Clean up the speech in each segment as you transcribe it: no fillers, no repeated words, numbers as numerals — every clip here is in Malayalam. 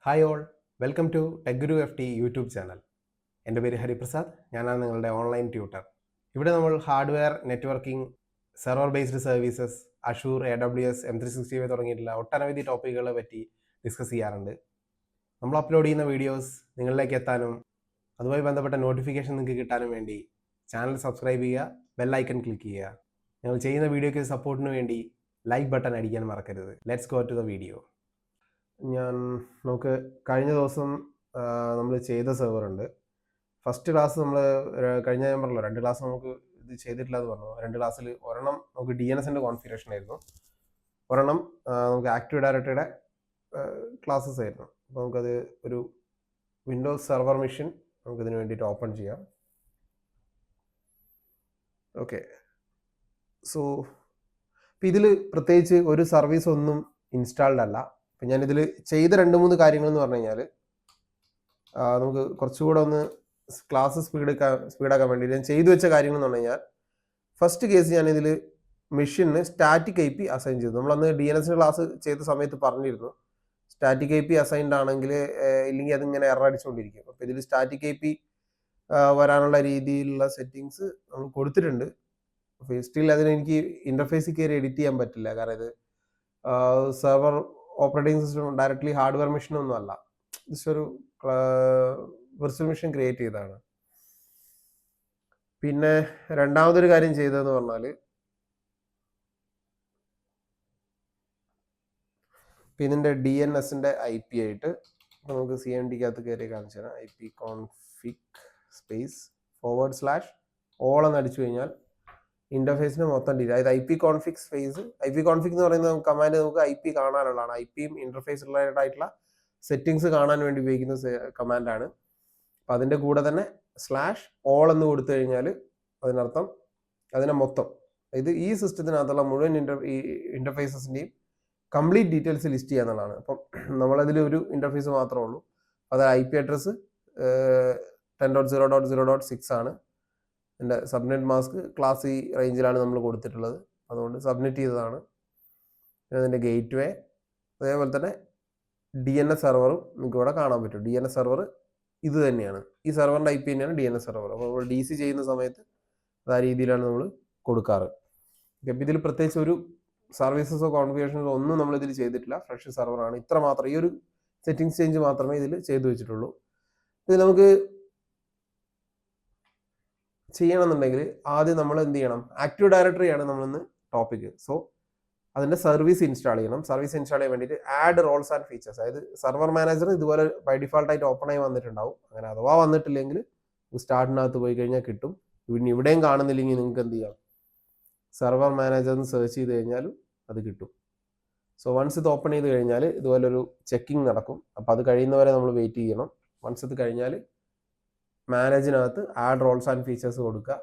Hi all, welcome to Techguru FT YouTube channel. എൻ്റെ പേര് ഹരിപ്രസാദ്, ഞാനാണ് നിങ്ങളുടെ ഓൺലൈൻ ട്യൂട്ടർ. ഇവിടെ നമ്മൾ hardware, networking, server based services, Azure, AWS, M365 തുടങ്ങിയിട്ടുള്ള ഒട്ടനവധി ടോപ്പിക്കുകളെ പറ്റി ഡിസ്കസ് ചെയ്യാറുണ്ട്. നമ്മൾ അപ്ലോഡ് ചെയ്യുന്ന വീഡിയോസ് നിങ്ങളിലേക്ക് എത്താനും അതുമായി ബന്ധപ്പെട്ട നോട്ടിഫിക്കേഷൻ നിങ്ങൾക്ക് കിട്ടാനും വേണ്ടി ചാനൽ സബ്സ്ക്രൈബ് ചെയ്യുക, ബെൽ ഐക്കൺ ക്ലിക്ക് ചെയ്യുക. ഞങ്ങൾ ചെയ്യുന്ന വീഡിയോയ്ക്ക് സപ്പോർട്ടിന് വേണ്ടി ലൈക്ക് ബട്ടൺ അടിക്കാൻ മറക്കരുത്. Let's go to the video. നമുക്ക് കഴിഞ്ഞ ദിവസം നമ്മൾ ചെയ്ത സെർവറുണ്ട്. ഫസ്റ്റ് ക്ലാസ് നമ്മൾ കഴിഞ്ഞ ഞാൻ പറഞ്ഞല്ലോ 2 ക്ലാസ് നമുക്ക് ഇത് ചെയ്തിട്ടില്ല എന്ന് പറഞ്ഞു. 2 ക്ലാസ്സിൽ ഒരെണ്ണം നമുക്ക് DNSൻ്റെ കോൺഫിഗറേഷൻ ആയിരുന്നു, ഒരെണ്ണം നമുക്ക് ആക്റ്റീവ് ഡയറക്ടറിയുടെ ക്ലാസ്സസ് ആയിരുന്നു. അപ്പോൾ നമുക്കത് ഒരു വിൻഡോസ് സെർവർ മെഷീൻ നമുക്കിതിന് വേണ്ടിയിട്ട് ഓപ്പൺ ചെയ്യാം. ഓക്കെ, സോ ഇപ്പം ഇതിൽ പ്രത്യേകിച്ച് ഒരു സർവീസ് ഒന്നും ഇൻസ്റ്റാൾഡ് അല്ല. അപ്പം ഞാനിതിൽ ചെയ്ത 2-3 കാര്യങ്ങൾ എന്ന് പറഞ്ഞു കഴിഞ്ഞാൽ നമുക്ക് കുറച്ചുകൂടെ ഒന്ന് ക്ലാസ് സ്പീഡാക്കാൻ വേണ്ടി ഞാൻ ചെയ്തു വെച്ച കാര്യങ്ങൾ എന്ന് പറഞ്ഞു കഴിഞ്ഞാൽ, ഫസ്റ്റ് കേസ് ഞാനിതിൽ മെഷീനിന് സ്റ്റാറ്റിക് IP അസൈൻ ചെയ്തു. നമ്മളന്ന് DNSൻ്റെ ക്ലാസ് ചെയ്ത സമയത്ത് പറഞ്ഞിരുന്നു, സ്റ്റാറ്റിക് IP അസൈൻഡ് ആണെങ്കിൽ ഇല്ലെങ്കിൽ അതിങ്ങനെ എറർ അടിച്ചുകൊണ്ടിരിക്കും. അപ്പോൾ ഇതിൽ സ്റ്റാറ്റിക് IP വരാനുള്ള രീതിയിലുള്ള സെറ്റിങ്സ് നമ്മൾ കൊടുത്തിട്ടുണ്ട്. സ്റ്റിൽ അതിന് എനിക്ക് ഇൻ്റർഫേസിൽ കയറി എഡിറ്റ് ചെയ്യാൻ പറ്റില്ല, കാരണം ഇത് server operating system directly hardware മെഷീനൊന്നും അല്ല, ജസ്റ്റ് ഒരു വെർച്വൽ മെഷീൻ ക്രിയേറ്റ് ചെയ്തതാണ്. പിന്നെ രണ്ടാമതൊരു കാര്യം ചെയ്തതെന്ന് പറഞ്ഞാൽ, ഇതിൻ്റെ DNSൻ്റെ IP ആയിട്ട് നമുക്ക് CMDക്കകത്ത് കയറി കാണിച്ചു തരാം. ipconfig /all എന്ന് അടിച്ചു കഴിഞ്ഞാൽ ഇൻ്റർഫേസിന് മൊത്തം അതായത് ipconfig എന്ന് പറയുന്ന കമാൻഡ് നമുക്ക് IP കാണാനുള്ളതാണ്. IPയും ഇൻ്റർഫേസ് റിലേറ്റഡ് ആയിട്ടുള്ള സെറ്റിങ്സ് കാണാൻ വേണ്ടി ഉപയോഗിക്കുന്ന കമാൻഡാണ്. അപ്പം അതിൻ്റെ കൂടെ തന്നെ /all എന്ന് കൊടുത്തു കഴിഞ്ഞാൽ അതിനർത്ഥം അതിനെ മൊത്തം ഇത് ഈ സിസ്റ്റത്തിനകത്തുള്ള മുഴുവൻ ഇൻ്റർഫേസസിൻ്റെയും കംപ്ലീറ്റ് ഡീറ്റെയിൽസ് ലിസ്റ്റ് ചെയ്യുക എന്നുള്ളതാണ്. അപ്പം നമ്മളതിൽ ഒരു ഇൻ്റർഫേസ് മാത്രമേ ഉള്ളൂ. അത് IP അഡ്രസ്സ് 10.0.0.6 ആണ്. എൻ്റെ സബ്നെറ്റ് മാസ്ക് ക്ലാസ് ഈ റേഞ്ചിലാണ് നമ്മൾ കൊടുത്തിട്ടുള്ളത്, അതുകൊണ്ട് സബ്മിറ്റ് ചെയ്തതാണ്. അതിൻ്റെ ഗേറ്റ് വേ, അതേപോലെ തന്നെ DNS സെർവറും നിങ്ങൾക്ക് ഇവിടെ കാണാൻ പറ്റും. DNS സെർവർ ഇത് തന്നെയാണ്, ഈ സെർവറിൻ്റെ IP തന്നെയാണ് DNS സെർവർ. അപ്പോൾ നമ്മൾ DC ചെയ്യുന്ന സമയത്ത് ആ രീതിയിലാണ് നമ്മൾ കൊടുക്കാറ്. അപ്പം ഇതിൽ പ്രത്യേകിച്ച് ഒരു സർവീസസോ കോൺഫിഗറേഷനോ ഒന്നും നമ്മളിതിൽ ചെയ്തിട്ടില്ല, ഫ്രഷ് സെർവറാണ്. ഇത്ര മാത്രം, ഈ ഒരു സെറ്റിംഗ്സ് ചേഞ്ച് മാത്രമേ ഇതിൽ ചെയ്തു വെച്ചിട്ടുള്ളൂ. ഇത് നമുക്ക് ചെയ്യണമെന്നുണ്ടെങ്കിൽ ആദ്യം നമ്മൾ എന്ത് ചെയ്യണം, ആക്റ്റീവ് ഡയറക്ടറിയാണ് നമ്മളിന്ന് ടോപ്പിക്. സോ അതിൻ്റെ സർവീസ് ഇൻസ്റ്റാൾ ചെയ്യണം. സർവീസ് ഇൻസ്റ്റാൾ ചെയ്യാൻ വേണ്ടിയിട്ട് ആഡ് റോൾസ് ആൻഡ് ഫീച്ചേഴ്സ്, അതായത് സെർവർ മാനേജർ ഇതുപോലെ ബൈ ഡിഫോൾട്ടായിട്ട് ഓപ്പൺ ആയി വന്നിട്ടുണ്ടാവും. അങ്ങനെ അഥവാ വന്നിട്ടില്ലെങ്കിൽ സ്റ്റാർട്ടിനകത്ത് പോയി കഴിഞ്ഞാൽ കിട്ടും. പിന്നെ ഇവിടെയും കാണുന്നില്ലെങ്കിൽ നിങ്ങൾക്ക് എന്ത് ചെയ്യാം, സെർവർ മാനേജർ എന്ന് സെർച്ച് ചെയ്ത് കഴിഞ്ഞാലും അത് കിട്ടും. സോ വൺസ് ഇത് ഓപ്പൺ ചെയ്ത് കഴിഞ്ഞാൽ ഇതുപോലൊരു ചെക്കിങ് നടക്കും. അപ്പോൾ അത് കഴിയുന്നവരെ നമ്മൾ വെയിറ്റ് ചെയ്യണം. വൺസ് ഇത് കഴിഞ്ഞാൽ മാനേജിനകത്ത് ആഡ് റോൾസ് ആൻഡ് ഫീച്ചേഴ്സ് കൊടുക്കുക,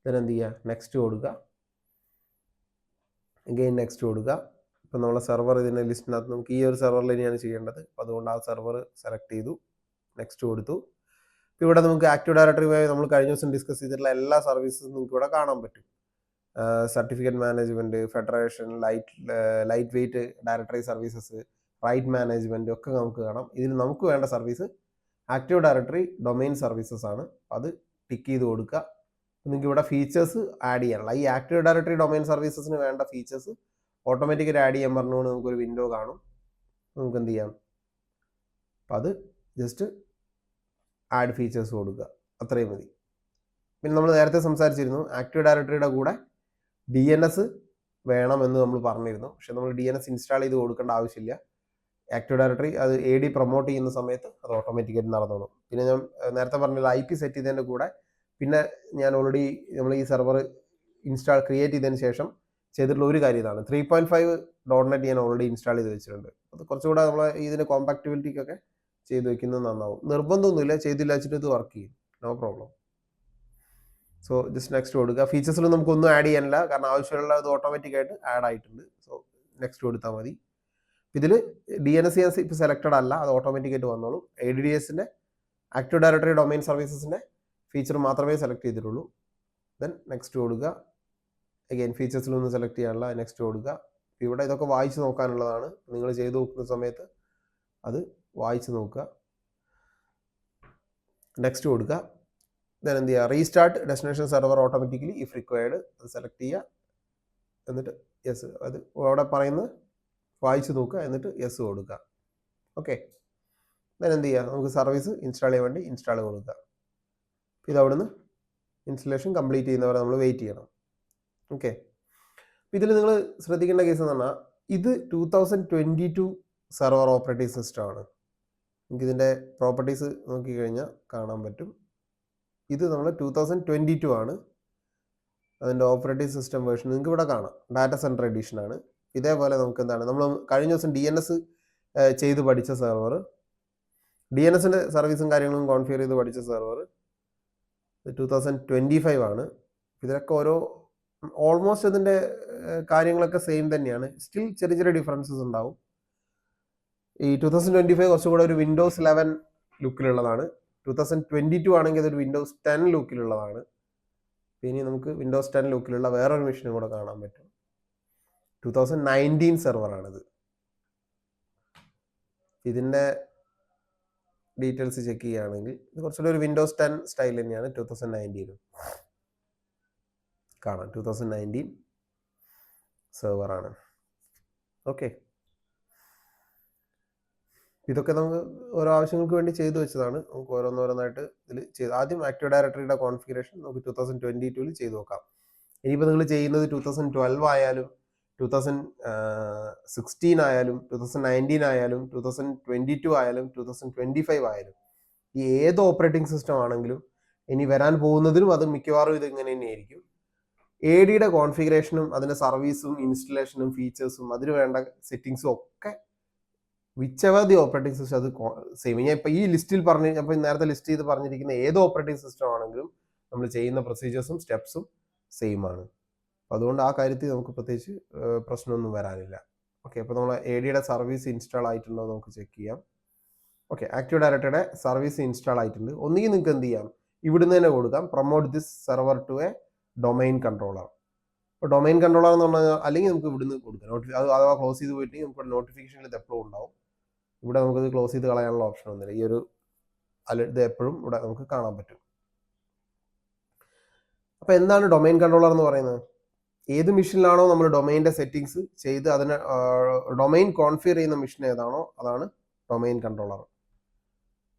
ഇതിനെന്ത് ചെയ്യുക, നെക്സ്റ്റ് കൊടുക്കുക, അഗെയിൻ നെക്സ്റ്റ് കൊടുക്കുക. ഇപ്പം നമ്മളെ സെർവർ ഇതിൻ്റെ ലിസ്റ്റിനകത്ത് നമുക്ക് ഈ ഒരു സെർവറിൽ തന്നെയാണ് ചെയ്യേണ്ടത്. അപ്പോൾ അതുകൊണ്ട് ആ സെർവർ സെലക്ട് ചെയ്തു, നെക്സ്റ്റ് കൊടുത്തു. ഇവിടെ നമുക്ക് ആക്റ്റീവ് ഡയറക്ടറിയുമായി നമ്മൾ കഴിഞ്ഞ ദിവസം ഡിസ്കസ് ചെയ്തിട്ടുള്ള എല്ലാ സർവീസസും നിങ്ങൾക്ക് ഇവിടെ കാണാൻ പറ്റും. Certificate management, federation, lightweight directory services, right management ഒക്കെ നമുക്ക് കാണാം. ഇതിൽ നമുക്ക് വേണ്ട service active directory domain services ആണ്. അത് ടിക്ക് ചെയ്ത് കൊടുക്കുക. നിങ്ങൾക്ക് ഇവിടെ ഫീച്ചേഴ്സ് ആഡ് ചെയ്യാനുള്ള ഈ ആക്റ്റീവ് ഡയറക്ടറി ഡൊമൈൻ സർവീസസിന് വേണ്ട ഫീച്ചേഴ്സ് ഓട്ടോമാറ്റിക്കലി ആഡ് ചെയ്യാൻ പറഞ്ഞുകൊണ്ട് നമുക്കൊരു വിൻഡോ കാണും. നമുക്ക് എന്ത് ചെയ്യാം, അപ്പം അത് ജസ്റ്റ് ആഡ് ഫീച്ചേഴ്സ് കൊടുക്കുക, അത്രയും മതി. പിന്നെ നമ്മൾ നേരത്തെ സംസാരിച്ചിരുന്നു ആക്റ്റീവ് ഡയറക്ടറിയുടെ കൂടെ DNS വേണമെന്ന് നമ്മൾ പറഞ്ഞിരുന്നു. പക്ഷെ നമ്മൾ DNS ഇൻസ്റ്റാൾ ചെയ്ത് കൊടുക്കേണ്ട ആവശ്യമില്ല. ആക്റ്റീവ് ഡയറക്ടറി അത് AD പ്രൊമോട്ട് ചെയ്യുന്ന സമയത്ത് അത് ഓട്ടോമാറ്റിക്കായിട്ട് നടന്നോളും. പിന്നെ ഞാൻ നേരത്തെ പറഞ്ഞ IP സെറ്റ് ചെയ്തതിൻ്റെ കൂടെ പിന്നെ ഞാൻ ഓൾറെഡി നമ്മൾ ഈ സെർവർ ക്രിയേറ്റ് ചെയ്തതിന് ശേഷം ചെയ്തിട്ടുള്ള ഒരു കാര്യം ഇതാണ്, 3.5 ഞാൻ ഓൾറെഡി ഇൻസ്റ്റാൾ ചെയ്ത് വെച്ചിട്ടുണ്ട്. അത് കുറച്ചുകൂടെ നമ്മൾ ഇതിൻ്റെ കോമ്പാക്ടിബിലിറ്റിക്കൊക്കെ ചെയ്ത് വെക്കുന്നത് നന്നാവും. നിർബന്ധമൊന്നുമില്ല, ചെയ്തില്ല വെച്ചിട്ട് ഇത് വർക്ക് ചെയ്യും, no problem. So just next കൊടുക്കുക. ഫീച്ചേഴ്സിൽ നമുക്കൊന്നും ആഡ് ചെയ്യാനില്ല, കാരണം ആവശ്യമുള്ള അത് ഓട്ടോമാറ്റിക്കായിട്ട് ആഡ് ആയിട്ടുണ്ട്. സോ നെക്സ്റ്റ് കൊടുത്താൽ മതി. ഇതിൽ DNS ഇപ്പോൾ സെലക്റ്റഡ് അല്ല, അത് ഓട്ടോമാറ്റിക്കായിട്ട് വന്നോളും. ADDSൻ്റെ ആക്റ്റീവ് ഡയറക്ടറി ഡൊമൈൻ സർവീസസിൻ്റെ ഫീച്ചർ മാത്രമേ സെലക്ട് ചെയ്തിട്ടുള്ളൂ. ദെൻ നെക്സ്റ്റ് കൊടുക്കുക. അഗെയിൻ ഫീച്ചേഴ്സിലൊന്നും സെലക്ട് ചെയ്യാനുള്ള, നെക്സ്റ്റ് കൊടുക്കുക. ഇവിടെ ഇതൊക്കെ വായിച്ച് നോക്കാനുള്ളതാണ്. നിങ്ങൾ ചെയ്ത് നോക്കുന്ന സമയത്ത് അത് വായിച്ച് നോക്കുക. നെക്സ്റ്റ് കൊടുക്കുക. ദെൻ എന്ത് ചെയ്യുക, restart destination server automatically if required അത് സെലക്ട് ചെയ്യുക. എന്നിട്ട് യെസ്, അത് അവിടെ പറയുന്നത് വായിച്ച് നോക്കുക, എന്നിട്ട് യെസ് കൊടുക്കുക. ഓക്കെ, ദെൻ എന്ത് ചെയ്യുക, നമുക്ക് സർവീസ് ഇൻസ്റ്റാൾ ചെയ്യാൻ വേണ്ടി ഇൻസ്റ്റാൾ കൊടുക്കുക. ഇത് അവിടുന്ന് ഇൻസ്റ്റലേഷൻ കംപ്ലീറ്റ് ചെയ്യുന്നവരെ നമ്മൾ വെയിറ്റ് ചെയ്യണം. ഓക്കെ, ഇതിൽ നിങ്ങൾ ശ്രദ്ധിക്കേണ്ട കേസ് എന്ന് പറഞ്ഞാൽ ഇത് 2022 സെർവർ ഓപ്പറേറ്റിംഗ് സിസ്റ്റമാണ്. നിങ്ങൾക്ക് ഇതിൻ്റെ പ്രോപ്പർട്ടീസ് നോക്കിക്കഴിഞ്ഞാൽ കാണാൻ പറ്റും. ഇത് നമ്മൾ 2022 ആണ്. അതിൻ്റെ ഓപ്പറേറ്റിംഗ് സിസ്റ്റം വേർഷൻ നിങ്ങൾക്ക് ഇവിടെ കാണാം. ഡാറ്റ സെൻറ്റർ എഡിഷൻ ആണ്. ഇതേപോലെ നമുക്ക് എന്താണ്, നമ്മൾ കഴിഞ്ഞ ദിവസം DNS ചെയ്ത് പഠിച്ച സെർവർ, DNSൻ്റെ സർവീസും കാര്യങ്ങളും കോൺഫിഗർ ചെയ്ത് പഠിച്ച സെർവർ 2025 ആണ്. ഇതിലൊക്കെ ഓരോ ഓൾമോസ്റ്റ് ഇതിൻ്റെ കാര്യങ്ങളൊക്കെ സെയിം തന്നെയാണ്. സ്റ്റിൽ ചെറിയ ചെറിയ ഡിഫറൻസസ് ഉണ്ടാവും. ഈ 2025 കുറച്ചുകൂടെ ഒരു വിൻഡോസ് 11 ലുക്കിലുള്ളതാണ്. 2022 ആണെങ്കിൽ അതൊരു വിൻഡോസ് 10 ലുക്കിലുള്ളതാണ്. ഇനി നമുക്ക് വിൻഡോസ് 10 ലുക്കിലുള്ള വേറൊരു മെഷീനും കൂടെ കാണാൻ പറ്റും. 2019 സെർവറാണിത്. ഇതിൻ്റെ ഡീറ്റെയിൽസ് ചെക്ക് ചെയ്യുകയാണെങ്കിൽ ഇത് കുറച്ചുകൂടി ഒരു വിൻഡോസ് 10 സ്റ്റൈൽ തന്നെയാണ്. 2019 കാണാം. 2019 സെർവറാണ്. ഓക്കെ, ഇതൊക്കെ നമുക്ക് ഓരോ ആവശ്യങ്ങൾക്ക് വേണ്ടി ചെയ്തു വെച്ചതാണ്. നമുക്ക് ഓരോന്നോരോന്നായിട്ട് ഇതിൽ ചെയ്ത് ആദ്യം ആക്റ്റീവ് ഡയറക്ടറിയുടെ കോൺഫിഗറേഷൻ നമുക്ക് 2022 ചെയ്ത് നോക്കാം. ഇനിയിപ്പോൾ നിങ്ങൾ ചെയ്യുന്നത് 2012 ആയാലും 2016 ആയാലും 2019 ആയാലും 2022 ആയാലും 2025 ആയാലും ഈ ഏത് ഓപ്പറേറ്റിംഗ് സിസ്റ്റം ആണെങ്കിലും ഇനി വരാൻ പോകുന്നതിനും അത് മിക്കവാറും ഇത് ഇങ്ങനെ തന്നെയായിരിക്കും. ADയുടെ കോൺഫിഗറേഷനും അതിൻ്റെ സർവീസും ഇൻസ്റ്റലേഷനും ഫീച്ചേഴ്സും അതിന് വേണ്ട സെറ്റിങ്സും ഒക്കെ വിച്ചെവർ ദി ഓപ്പറേറ്റിംഗ് സിസ്റ്റം അത് സെയിം. ഞാൻ ഇപ്പോൾ ഈ ലിസ്റ്റിൽ അപ്പോൾ നേരത്തെ ലിസ്റ്റ് ചെയ്ത് പറഞ്ഞിരിക്കുന്ന ഏത് ഓപ്പറേറ്റിംഗ് സിസ്റ്റം ആണെങ്കിലും നമ്മൾ ചെയ്യുന്ന പ്രൊസീജിയേഴ്സും സ്റ്റെപ്സും സെയിം ആണ്. അപ്പോൾ അതുകൊണ്ട് ആ കാര്യത്തിൽ നമുക്ക് പ്രത്യേകിച്ച് പ്രശ്നമൊന്നും വരാനില്ല. ഓക്കെ, അപ്പോൾ നമ്മൾ ADയുടെ സർവീസ് ഇൻസ്റ്റാൾ ആയിട്ടുണ്ടോ നമുക്ക് ചെക്ക് ചെയ്യാം. ഓക്കെ, ആക്റ്റീവ് ഡയറക്ടറിയുടെ സർവീസ് ഇൻസ്റ്റാൾ ആയിട്ടുണ്ട്. ഒന്നുകിൽ നിങ്ങൾക്ക് എന്ത് ചെയ്യാം, ഇവിടുന്ന് തന്നെ കൊടുക്കാം promote this server to a domain controller. ഇപ്പോൾ ഡൊമൈൻ കൺട്രോളർ എന്ന് പറഞ്ഞാൽ അല്ലെങ്കിൽ നമുക്ക് ഇവിടുന്ന് കൊടുക്കാം. അത് അഥവാ ക്ലോസ് ചെയ്ത് പോയിട്ട് നമുക്ക് നോട്ടിഫിക്കേഷനിൽ ഇത് എപ്പോഴും ഉണ്ടാവും. ഇവിടെ നമുക്കത് ക്ലോസ് ചെയ്ത് കളയാനുള്ള ഓപ്ഷൻ ഒന്നുമില്ല. ഈ ഒരു ഇത് എപ്പോഴും ഇവിടെ നമുക്ക് കാണാൻ പറ്റും. അപ്പോൾ എന്താണ് ഡൊമൈൻ കൺട്രോളർ എന്ന് പറയുന്നത്? ഏത് മെഷീനിലാണോ നമ്മൾ ഡൊമൈൻ്റെ സെറ്റിങ്സ് ചെയ്ത് അതിനെ ഡൊമൈൻ കോൺഫിഗർ ചെയ്യുന്ന മെഷീൻ ഏതാണോ അതാണ് ഡൊമൈൻ കൺട്രോളർ.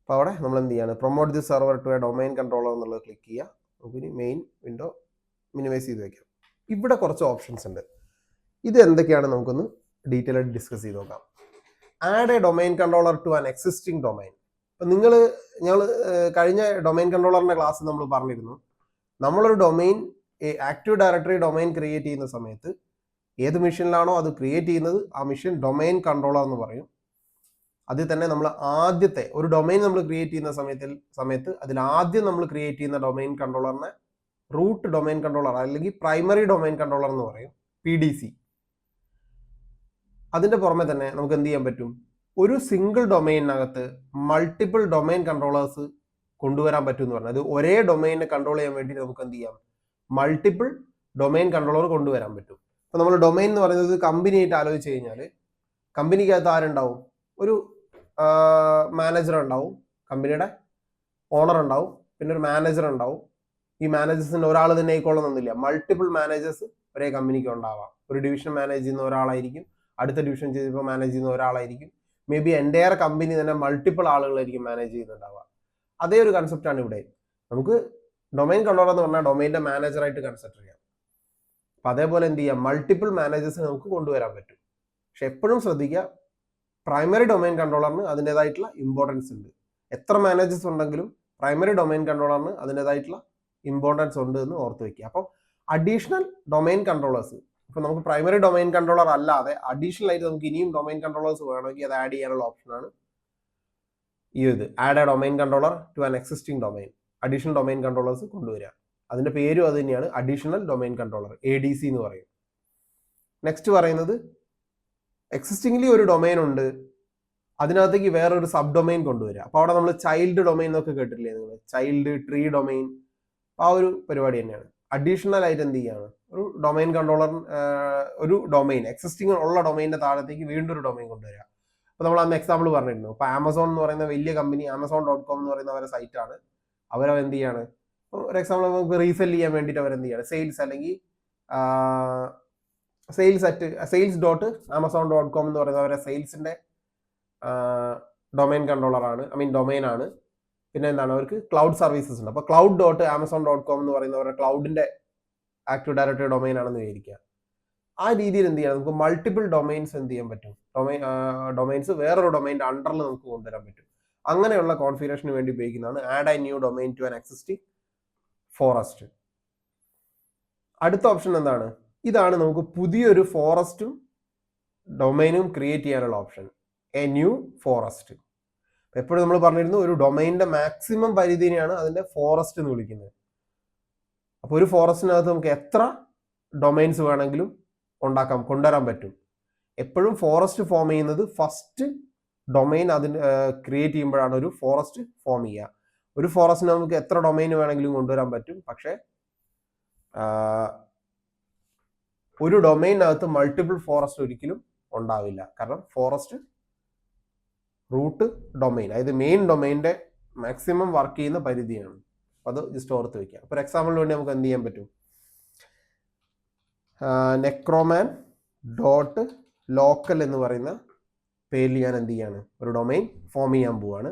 അപ്പോൾ അവിടെ നമ്മൾ എന്ത് ചെയ്യാണ്, promote the server to a domain controller എന്നുള്ളത് ക്ലിക്ക് ചെയ്യുക. നമുക്കിനി മെയിൻ വിൻഡോ മിനിമൈസ് ചെയ്ത് വയ്ക്കാം. ഇവിടെ കുറച്ച് ഓപ്ഷൻസ് ഉണ്ട്. ഇത് എന്തൊക്കെയാണ് നമുക്കൊന്ന് ഡീറ്റെയിൽ ആയിട്ട് ഡിസ്കസ് ചെയ്ത് നോക്കാം. Add a domain controller to an existing domain. അപ്പം ഞങ്ങൾ കഴിഞ്ഞ ഡൊമൈൻ കൺട്രോളറിൻ്റെ ക്ലാസ് നമ്മൾ പറഞ്ഞിരുന്നു, നമ്മളൊരു domain active directory domain create ചെയ്യുന്ന സമയത്ത് ഏത് മെഷീനിലാണോ അത് ക്രിയേറ്റ് ചെയ്യുന്നത് ആ മെഷീൻ ഡൊമൈൻ കൺട്രോളർ എന്ന് പറയും. അതിൽ തന്നെ നമ്മൾ ആദ്യത്തെ ഒരു ഡൊമൈൻ നമ്മൾ ക്രിയേറ്റ് ചെയ്യുന്ന സമയത്ത് അതിൽ ആദ്യം നമ്മൾ ക്രിയേറ്റ് ചെയ്യുന്ന ഡൊമൈൻ കൺട്രോളറിനെ റൂട്ട് ഡൊമൈൻ കൺട്രോളർ അല്ലെങ്കിൽ പ്രൈമറി ഡൊമൈൻ കൺട്രോളർ എന്ന് പറയും, PDC. അതിൻ്റെ പുറമെ തന്നെ നമുക്ക് എന്ത് ചെയ്യാൻ പറ്റും, ഒരു സിംഗിൾ ഡൊമൈനകത്ത് മൾട്ടിപ്പിൾ ഡൊമൈൻ കൺട്രോളേഴ്സ് കൊണ്ടുവരാൻ പറ്റും എന്ന് പറഞ്ഞാൽ അത് ഒരേ ഡൊമൈനെ കൺട്രോൾ ചെയ്യാൻ വേണ്ടി നമുക്ക് എന്ത് ചെയ്യാം, മൾട്ടിപ്പിൾ ഡൊമൈൻ കൺട്രോളർ കൊണ്ടുവരാൻ പറ്റും. അപ്പോൾ നമ്മൾ ഡൊമൈൻ എന്ന് പറയുന്നത് കമ്പനിയായിട്ട് ആലോചിച്ച് കഴിഞ്ഞാൽ കമ്പനിക്കകത്ത് ആരുണ്ടാവും, ഒരു മാനേജർ ഉണ്ടാവും, കമ്പനിയുടെ ഓണർ ഉണ്ടാവും, പിന്നെ ഒരു മാനേജർ ഉണ്ടാവും. ഈ മാനേജേഴ്സിന് ഒരാൾ തന്നെ ആയിക്കോളണമെന്നില്ല, മൾട്ടിപ്പിൾ മാനേജേഴ്സ് ഒരേ കമ്പനിക്ക് ഉണ്ടാവാം. ഒരു ഡിവിഷൻ മാനേജ് ചെയ്യുന്ന ഒരാളായിരിക്കും, അടുത്ത ഡിവിഷൻ ചെയ്തപ്പോൾ മാനേജ് ചെയ്യുന്ന ഒരാളായിരിക്കും, മേ ബി എൻ്റയർ കമ്പനി തന്നെ മൾട്ടിപ്പിൾ ആളുകളായിരിക്കും മാനേജ് ചെയ്യുന്നുണ്ടാവുക. അതേ ഒരു കൺസെപ്റ്റാണ് ഇവിടെ. നമുക്ക് ഡൊമൈൻ കൺട്രോളർ എന്ന് പറഞ്ഞാൽ ഡൊമൈൻ്റെ മാനേജറായിട്ട് കൺസിഡർ ചെയ്യാം. അപ്പം അതേപോലെ എന്ത് ചെയ്യാം, മൾട്ടിപ്പിൾ മാനേജേഴ്സിനെ നമുക്ക് കൊണ്ടുവരാൻ പറ്റും. പക്ഷെ എപ്പോഴും ശ്രദ്ധിക്കുക, പ്രൈമറി ഡൊമൈൻ കൺട്രോളറിന് അതിൻ്റെതായിട്ടുള്ള ഇമ്പോർട്ടൻസ് ഉണ്ട്. എത്ര മാനേജേഴ്സ് ഉണ്ടെങ്കിലും പ്രൈമറി ഡൊമൈൻ കൺട്രോളറിന് അതിൻ്റെതായിട്ടുള്ള ഇമ്പോർട്ടൻസ് ഉണ്ട് എന്ന് ഓർത്ത് വെക്കുക. അപ്പോൾ അഡീഷണൽ ഡൊമൈൻ കൺട്രോളേഴ്സ്, ഇപ്പോൾ നമുക്ക് പ്രൈമറി ഡൊമൈൻ കൺട്രോളർ അല്ലാതെ അഡീഷണൽ ആയിട്ട് നമുക്ക് ഇനിയും ഡൊമൈൻ കൺട്രോളേഴ്സ് വേണമെങ്കിൽ അത് ആഡ് ചെയ്യാനുള്ള ഓപ്ഷനാണ് ഇത്, add a domain controller to an existing domain. Additional domain controllers കൊണ്ടുവരിക. അതിൻ്റെ പേരും അത് തന്നെയാണ്, അഡീഷണൽ ഡൊമൈൻ കൺട്രോളർ, ADC എന്ന് പറയും. നെക്സ്റ്റ് പറയുന്നത് എക്സിസ്റ്റിംഗ്ലി ഒരു ഡൊമൈൻ ഉണ്ട്, അതിനകത്തേക്ക് വേറൊരു സബ് ഡൊമൈൻ കൊണ്ടുവരിക. അപ്പോൾ അവിടെ നമ്മൾ ചൈൽഡ് ഡൊമൈൻ എന്നൊക്കെ കേട്ടിട്ടില്ലേ നിങ്ങൾ, ചൈൽഡ് ട്രീ ഡൊമൈൻ, ആ ഒരു പരിപാടി തന്നെയാണ്. അഡീഷണൽ ആയിട്ട് എന്ത് ചെയ്യാണ്, ഒരു ഡൊമൈൻ കൺട്രോളർ, ഒരു ഡൊമൈൻ എക്സിസ്റ്റിംഗ് ഉള്ള ഡൊമൈനിന്റെ താഴത്തേക്ക് വീണ്ടും ഒരു ഡൊമൈൻ കൊണ്ടുവരിക. അപ്പോൾ നമ്മൾ അന്ന് എക്സാമ്പിൾ പറഞ്ഞിരുന്നു. ഇപ്പോൾ ആമസോൺ എന്ന് പറയുന്ന വലിയ കമ്പനി, amazon.com എന്ന് പറയുന്ന അവരുടെ സൈറ്റാണ്. അവരെന്ത് ചെയ്യാണ്, ഒരു എക്സാമ്പിൾ നമുക്ക് റീസെൽ ചെയ്യാൻ വേണ്ടിയിട്ട് അവരെന്ത് ചെയ്യാണ്, സെയിൽസ് അല്ലെങ്കിൽ sales.amazon.com എന്ന് പറയുന്ന അവരുടെ സെയിൽസിൻ്റെ ഡൊമൈൻ കൺട്രോളറാണ്, ഡൊമൈൻ ആണ്. പിന്നെ എന്താണ്, അവർക്ക് ക്ലൗഡ് സർവീസസ് ഉണ്ട്. അപ്പോൾ cloud.amazon.com എന്ന് പറയുന്ന അവരുടെ ക്ലൗഡിൻ്റെ ആക്റ്റീവ് ഡയറക്ടറി ഡൊമൈൻ ആണെന്ന് വിചാരിക്കുക. ആ രീതിയിൽ എന്ത് ചെയ്യാം, നമുക്ക് മൾട്ടിപ്പിൾ ഡൊമൈൻസ് എന്ത് ചെയ്യാൻ പറ്റും, ഡൊമൈൻസ് വേറൊരു ഡൊമൈൻ്റെ അണ്ടറിൽ നമുക്ക് കൊണ്ടുവരാൻ പറ്റും. അങ്ങനെയുള്ള കോൺഫിഗറേഷന് വേണ്ടി ഉപയോഗിക്കുന്നതാണ് add a new domain to an existing forest. അടുത്ത ഓപ്ഷൻ എന്താണ്, ഇതാണ് നമുക്ക് പുതിയൊരു ഫോറസ്റ്റും ഡൊമൈനും ക്രിയേറ്റ് ചെയ്യാനുള്ള ഓപ്ഷൻ, എ ന്യൂ ഫോറസ്റ്റ്. എപ്പോഴും നമ്മൾ പറഞ്ഞിരുന്നു ഒരു ഡൊമൈനിന്റെ മാക്സിമം പരിധിനെയാണ് അതിന്റെ ഫോറസ്റ്റ് എന്ന് വിളിക്കുന്നത്. അപ്പോൾ ഒരു ഫോറസ്റ്റിനകത്ത് നമുക്ക് എത്ര ഡൊമൈൻസ് വേണമെങ്കിലും കൊണ്ടുവരാൻ പറ്റും. എപ്പോഴും ഫോറസ്റ്റ് ഫോം ചെയ്യുന്നത് ഫസ്റ്റ് ഡൊമൈൻ അതിന് ക്രിയേറ്റ് ചെയ്യുമ്പോഴാണ് ഒരു ഫോറസ്റ്റ് ഫോം ചെയ്യുക. ഒരു ഫോറസ്റ്റിന് നമുക്ക് എത്ര ഡൊമൈൻ വേണമെങ്കിലും കൊണ്ടുവരാൻ പറ്റും, പക്ഷേ ഒരു ഡൊമൈനകത്ത് മൾട്ടിപ്പിൾ ഫോറസ്റ്റ് ഒരിക്കലും ഉണ്ടാവില്ല. കാരണം ഫോറസ്റ്റ് റൂട്ട് ഡൊമൈൻ, അതായത് മെയിൻ ഡൊമൈൻ്റെ മാക്സിമം വർക്ക് ചെയ്യുന്ന പരിധിയാണ്. അപ്പോൾ അത് ജസ്റ്റ് ഓർത്ത് വയ്ക്കുക. അപ്പോൾ ഒരു എക്സാമ്പിളിന് വേണ്ടി നമുക്ക് എന്ത് ചെയ്യാൻ പറ്റും, necroman.local എന്ന് പറയുന്ന പേരിൽ ഞാൻ എന്ത് ചെയ്യാണ്, ഒരു ഡൊമൈൻ ഫോം ചെയ്യാൻ പോവാണ്.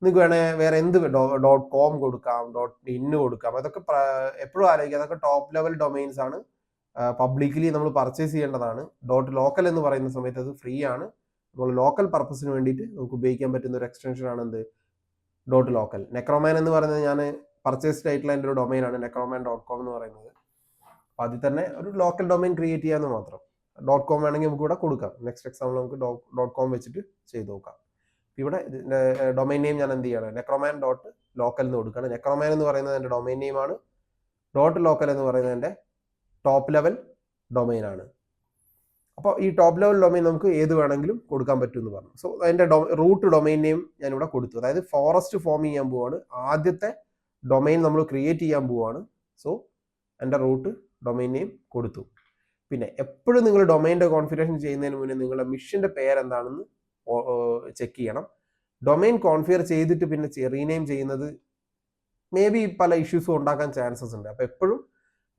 നിങ്ങൾക്ക് വേണേൽ വേറെ എന്ത് .com കൊടുക്കാം, .in കൊടുക്കാം. അതൊക്കെ എപ്പോഴും ആലോചിക്കുക, അതൊക്കെ ടോപ്പ് ലെവൽ ഡൊമൈൻസ് ആണ്, പബ്ലിക്കലി നമ്മൾ പർച്ചേസ് ചെയ്യേണ്ടതാണ്. .local എന്ന് പറയുന്ന സമയത്ത് അത് ഫ്രീ ആണ്. നമ്മൾ ലോക്കൽ പർപ്പസിന് വേണ്ടിയിട്ട് നമുക്ക് ഉപയോഗിക്കാൻ പറ്റുന്ന ഒരു എക്സ്റ്റൻഷൻ ആണ് എന്ത്, .local. നെക്രോമാൻ എന്ന് പറയുന്നത് ഞാൻ പർച്ചേസ്ഡ് ആയിട്ടുള്ള എൻ്റെ ഒരു ഡൊമൈനാണ് necroman.com എന്ന് പറയുന്നത്. അപ്പോൾ അതിൽ തന്നെ ഒരു ലോക്കൽ ഡൊമൈൻ ക്രിയേറ്റ് ചെയ്യാമെന്ന് മാത്രം. .com വേണമെങ്കിൽ നമുക്ക് ഇവിടെ കൊടുക്കാം. നെക്സ്റ്റ് എക്സാമ്പിൾ നമുക്ക് .com വെച്ചിട്ട് ചെയ്ത് നോക്കാം. ഇവിടെ ഡൊമൈൻ നെയിം ഞാൻ എന്ത് ചെയ്യണം, necroman.local എന്ന് കൊടുക്കുകയാണ്. നെക്രോമാൻ എന്ന് പറയുന്നത് എൻ്റെ ഡൊമൈൻ നെയിമാണ്. .local എന്ന് പറയുന്നത് എൻ്റെ ടോപ്പ് ലെവൽ ഡൊമൈൻ ആണ്. അപ്പോൾ ഈ ടോപ്പ് ലെവൽ ഡൊമൈൻ നമുക്ക് ഏത് വേണമെങ്കിലും കൊടുക്കാൻ പറ്റും എന്ന് പറഞ്ഞു. സോ അതിൻ്റെ റൂട്ട് ഡൊമൈൻ നെയിം ഞാനിവിടെ കൊടുത്തു. അതായത് ഫോറസ്റ്റ് ഫോം ചെയ്യാൻ പോവാണ്, ആദ്യത്തെ ഡൊമൈൻ നമ്മൾ ക്രിയേറ്റ് ചെയ്യാൻ പോവാണ്. സോ എൻ്റെ റൂട്ട് ഡൊമൈൻ നെയിം കൊടുത്തു. പിന്നെ എപ്പോഴും നിങ്ങൾ ഡൊമൈൻ്റെ കോൺഫിഗറേഷൻ ചെയ്യുന്നതിന് മുന്നേ നിങ്ങളുടെ മിഷൻ്റെ പേരെന്താണെന്ന് ചെക്ക് ചെയ്യണം. ഡൊമൈൻ കോൺഫിഗർ ചെയ്തിട്ട് പിന്നെ റീനെയിം ചെയ്യുന്നത് മേ ബി പല ഇഷ്യൂസും ഉണ്ടാക്കാൻ ചാൻസസ് ഉണ്ട്. അപ്പോൾ എപ്പോഴും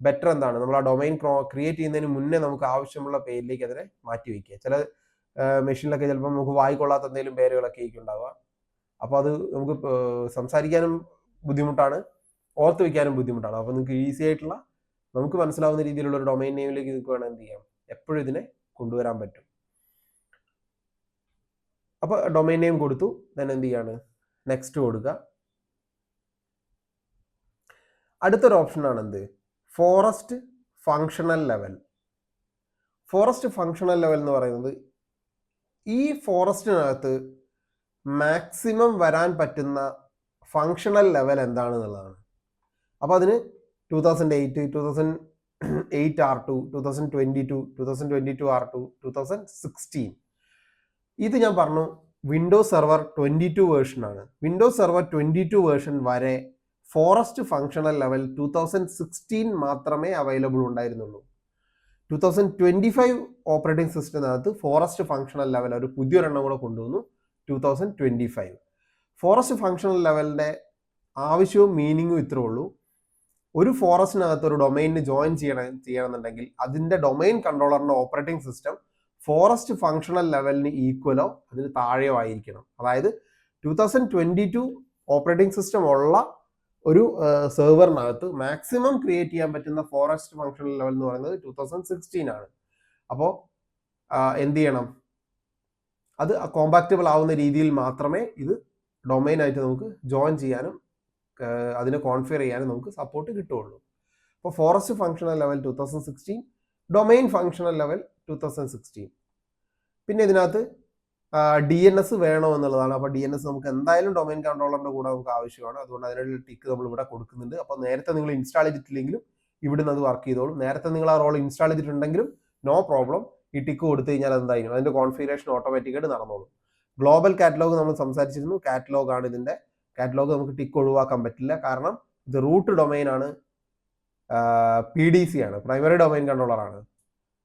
ബെറ്റർ എന്താണ്, നമ്മൾ ആ ഡൊമൈൻ ക്രിയേറ്റ് ചെയ്യുന്നതിന് മുന്നേ നമുക്ക് ആവശ്യമുള്ള പേരിലേക്ക് അതിനെ മാറ്റി വയ്ക്കുക. ചില മെഷീനിലൊക്കെ ചിലപ്പോൾ നമുക്ക് വായിക്കൊള്ളാത്ത എന്തെങ്കിലും പേരുകളൊക്കെ ആയിരിക്കും ഉണ്ടാവുക. അപ്പോൾ അത് നമുക്ക് സംസാരിക്കാനും ബുദ്ധിമുട്ടാണ്, ഓർത്ത് വയ്ക്കാനും ബുദ്ധിമുട്ടാണ്. അപ്പോൾ നിങ്ങൾക്ക് ഈസി ആയിട്ടുള്ള നമുക്ക് മനസ്സിലാവുന്ന രീതിയിലുള്ള ഒരു ഡൊമൈൻ നെയിമിലേക്ക് നിങ്ങൾക്ക് വേണം എന്ത് ചെയ്യാം, എപ്പോഴും ഇതിനെ കൊണ്ടുവരാൻ പറ്റും. അപ്പോൾ ഡൊമൈൻ നെയിം കൊടുത്തു, then എന്ത് ചെയ്യാണ്, നെക്സ്റ്റ് കൊടുക്കുക. അടുത്തൊരു ഓപ്ഷനാണ് എന്ത്, forest functional level. Forest functional level എന്ന് പറയുന്നത് ഈ ഫോറസ്റ്റിനകത്ത് മാക്സിമം വരാൻ പറ്റുന്ന ഫങ്ഷണൽ ലെവൽ എന്താണെന്നുള്ളതാണ്. അപ്പോൾ അതിന് 2008 R2, 2022 R2, 2016 ഇത് ഞാൻ പറഞ്ഞു വിൻഡോസ് സെർവർ 22 വേർഷനാണ്. വിൻഡോസ് സെർവർ 22 വേർഷൻ വരെ ഫോറസ്റ്റ് ഫങ്ഷണൽ ലെവൽ 2016 മാത്രമേ അവൈലബിൾ ഉണ്ടായിരുന്നുള്ളൂ. 2025 ഓപ്പറേറ്റിംഗ് സിസ്റ്റത്തിനകത്ത് ഫോറസ്റ്റ് ഫങ്ഷണൽ ലെവൽ ഒരു പുതിയൊരെണ്ണം കൂടെ കൊണ്ടുവന്നു, 2025. ഫോറസ്റ്റ് ഫങ്ഷണൽ ലെവലിൻ്റെ ആവശ്യവും മീനിങ്ങും ഇത്രേ ഉള്ളൂ. ഒരു ഫോറസ്റ്റിനകത്ത് ഒരു ഡൊമൈനിന് ജോയിൻ ചെയ്യണമെന്നുണ്ടെങ്കിൽ അതിൻ്റെ ഡൊമൈൻ കൺട്രോളറിൻ്റെ ഓപ്പറേറ്റിംഗ് സിസ്റ്റം ഫോറസ്റ്റ് ഫങ്ഷണൽ ലെവലിന് ഈക്വലോ അതിന് താഴെയോ ആയിരിക്കണം. അതായത് 2022 ഓപ്പറേറ്റിംഗ് സിസ്റ്റം ഉള്ള ഒരു സെർവറിനകത്ത് മാക്സിമം ക്രിയേറ്റ് ചെയ്യാൻ പറ്റുന്ന ഫോറസ്റ്റ് ഫങ്ഷണൽ ലെവൽ എന്ന് പറയുന്നത് 2016 ആണ്. അപ്പോൾ എന്ത് ചെയ്യണം, അത് കോമ്പാക്റ്റബിൾ ആവുന്ന രീതിയിൽ മാത്രമേ ഇത് ഡൊമൈനായിട്ട് നമുക്ക് ജോയിൻ ചെയ്യാനും അതിനെ കോൺഫിഗർ ചെയ്യാനും നമുക്ക് സപ്പോർട്ട് കിട്ടുകയുള്ളൂ. അപ്പോൾ forest functional level 2016, domain functional level 2016. പിന്നെ ഇതിനകത്ത് DNS വേണോ എന്നുള്ളതാണ്. അപ്പോൾ DNS നമുക്ക് എന്തായാലും ഡൊമൈൻ കൺട്രോളറിൻ്റെ കൂടെ നമുക്ക് ആവശ്യമാണ്. അതുകൊണ്ട് അതിനുള്ള ടിക്ക് നമ്മൾ ഇവിടെ കൊടുക്കുന്നുണ്ട്. അപ്പോൾ നേരത്തെ നിങ്ങൾ ഇൻസ്റ്റാൾ ചെയ്തിട്ടില്ലെങ്കിലും ഇവിടുന്ന് അത് വർക്ക് ചെയ്തോളും. നേരത്തെ നിങ്ങൾ ആ റോൾ ഇൻസ്റ്റാൾ ചെയ്തിട്ടുണ്ടെങ്കിലും നോ പ്രോബ്ലം, ഈ ടിക്ക് കൊടുത്തു കഴിഞ്ഞാൽ എന്തായാലും അതിൻ്റെ കോൺഫിഗറേഷൻ ഓട്ടോമാറ്റിക്കായിട്ട് നടന്നോളും. ഗ്ലോബൽ കാറ്റലോഗ് നമ്മൾ സംസാരിച്ചിരുന്നു, കാറ്റലോഗ് ആണ് ഇതിൻ്റെ. കാറ്റലോഗ് നമുക്ക് ടിക്ക് ഒഴിവാക്കാൻ പറ്റില്ല, കാരണം ഇത് റൂട്ട് ഡൊമൈൻ ആണ്, PDC ആണ്, പ്രൈമറി ഡൊമൈൻ കൺട്രോളർ ആണ്.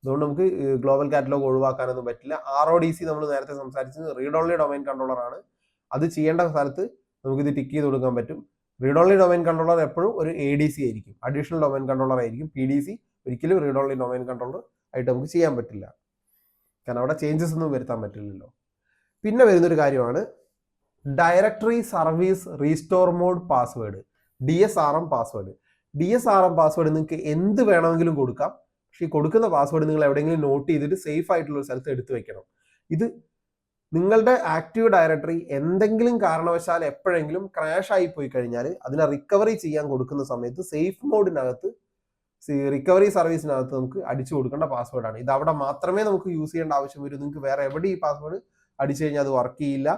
അതുകൊണ്ട് നമുക്ക് ഗ്ലോബൽ കാറ്റലോഗ് ഒഴിവാക്കാനൊന്നും പറ്റില്ല. RODC നമ്മൾ നേരത്തെ സംസാരിച്ചത് റീഡ് ഓൺലി ഡൊമൈൻ കൺട്രോളർ ആണ്. അത് ചെയ്യേണ്ട സ്ഥലത്ത് നമുക്കിത് ടിക്ക് ചെയ്ത് കൊടുക്കാൻ പറ്റും. റീഡ് ഓൺലി ഡൊമൈൻ കൺട്രോളർ എപ്പോഴും ഒരു ADC ആയിരിക്കും, അഡീഷണൽ ഡൊമൈൻ കൺട്രോളർ ആയിരിക്കും. PDC ഒരിക്കലും റീഡ് ഓൺലി ഡൊമൈൻ കൺട്രോളർ ആയിട്ട് നമുക്ക് ചെയ്യാൻ പറ്റില്ല, കാരണം അവിടെ ചേഞ്ചസ് ഒന്നും വരുത്താൻ പറ്റില്ലല്ലോ. പിന്നെ വരുന്നൊരു കാര്യമാണ് directory service restore mode password, DSRM password. DSRM password നിങ്ങൾക്ക് എന്ത് വേണമെങ്കിലും കൊടുക്കാം. പക്ഷേ ഈ കൊടുക്കുന്ന പാസ്വേഡ് നിങ്ങൾ എവിടെയെങ്കിലും നോട്ട് ചെയ്തിട്ട് സേഫ് ആയിട്ടുള്ള ഒരു സ്ഥലത്ത് എടുത്തു വെക്കണം. ഇത് നിങ്ങളുടെ ആക്റ്റീവ് ഡയറക്ടറി എന്തെങ്കിലും കാരണവശാൽ എപ്പോഴെങ്കിലും ക്രാഷ് ആയി പോയി കഴിഞ്ഞാൽ അതിനെ റിക്കവറി ചെയ്യാൻ കൊടുക്കുന്ന സമയത്ത് സേഫ് മോഡിനകത്ത് റിക്കവറി സർവീസിനകത്ത് നമുക്ക് അടിച്ചു കൊടുക്കേണ്ട പാസ്വേഡാണ്. ഇത് അവിടെ മാത്രമേ നമുക്ക് യൂസ് ചെയ്യേണ്ട ആവശ്യം വരും. നിങ്ങൾക്ക് വേറെ എവിടെ ഈ പാസ്വേഡ് അടിച്ചു കഴിഞ്ഞാൽ അത് വർക്ക് ചെയ്യില്ല.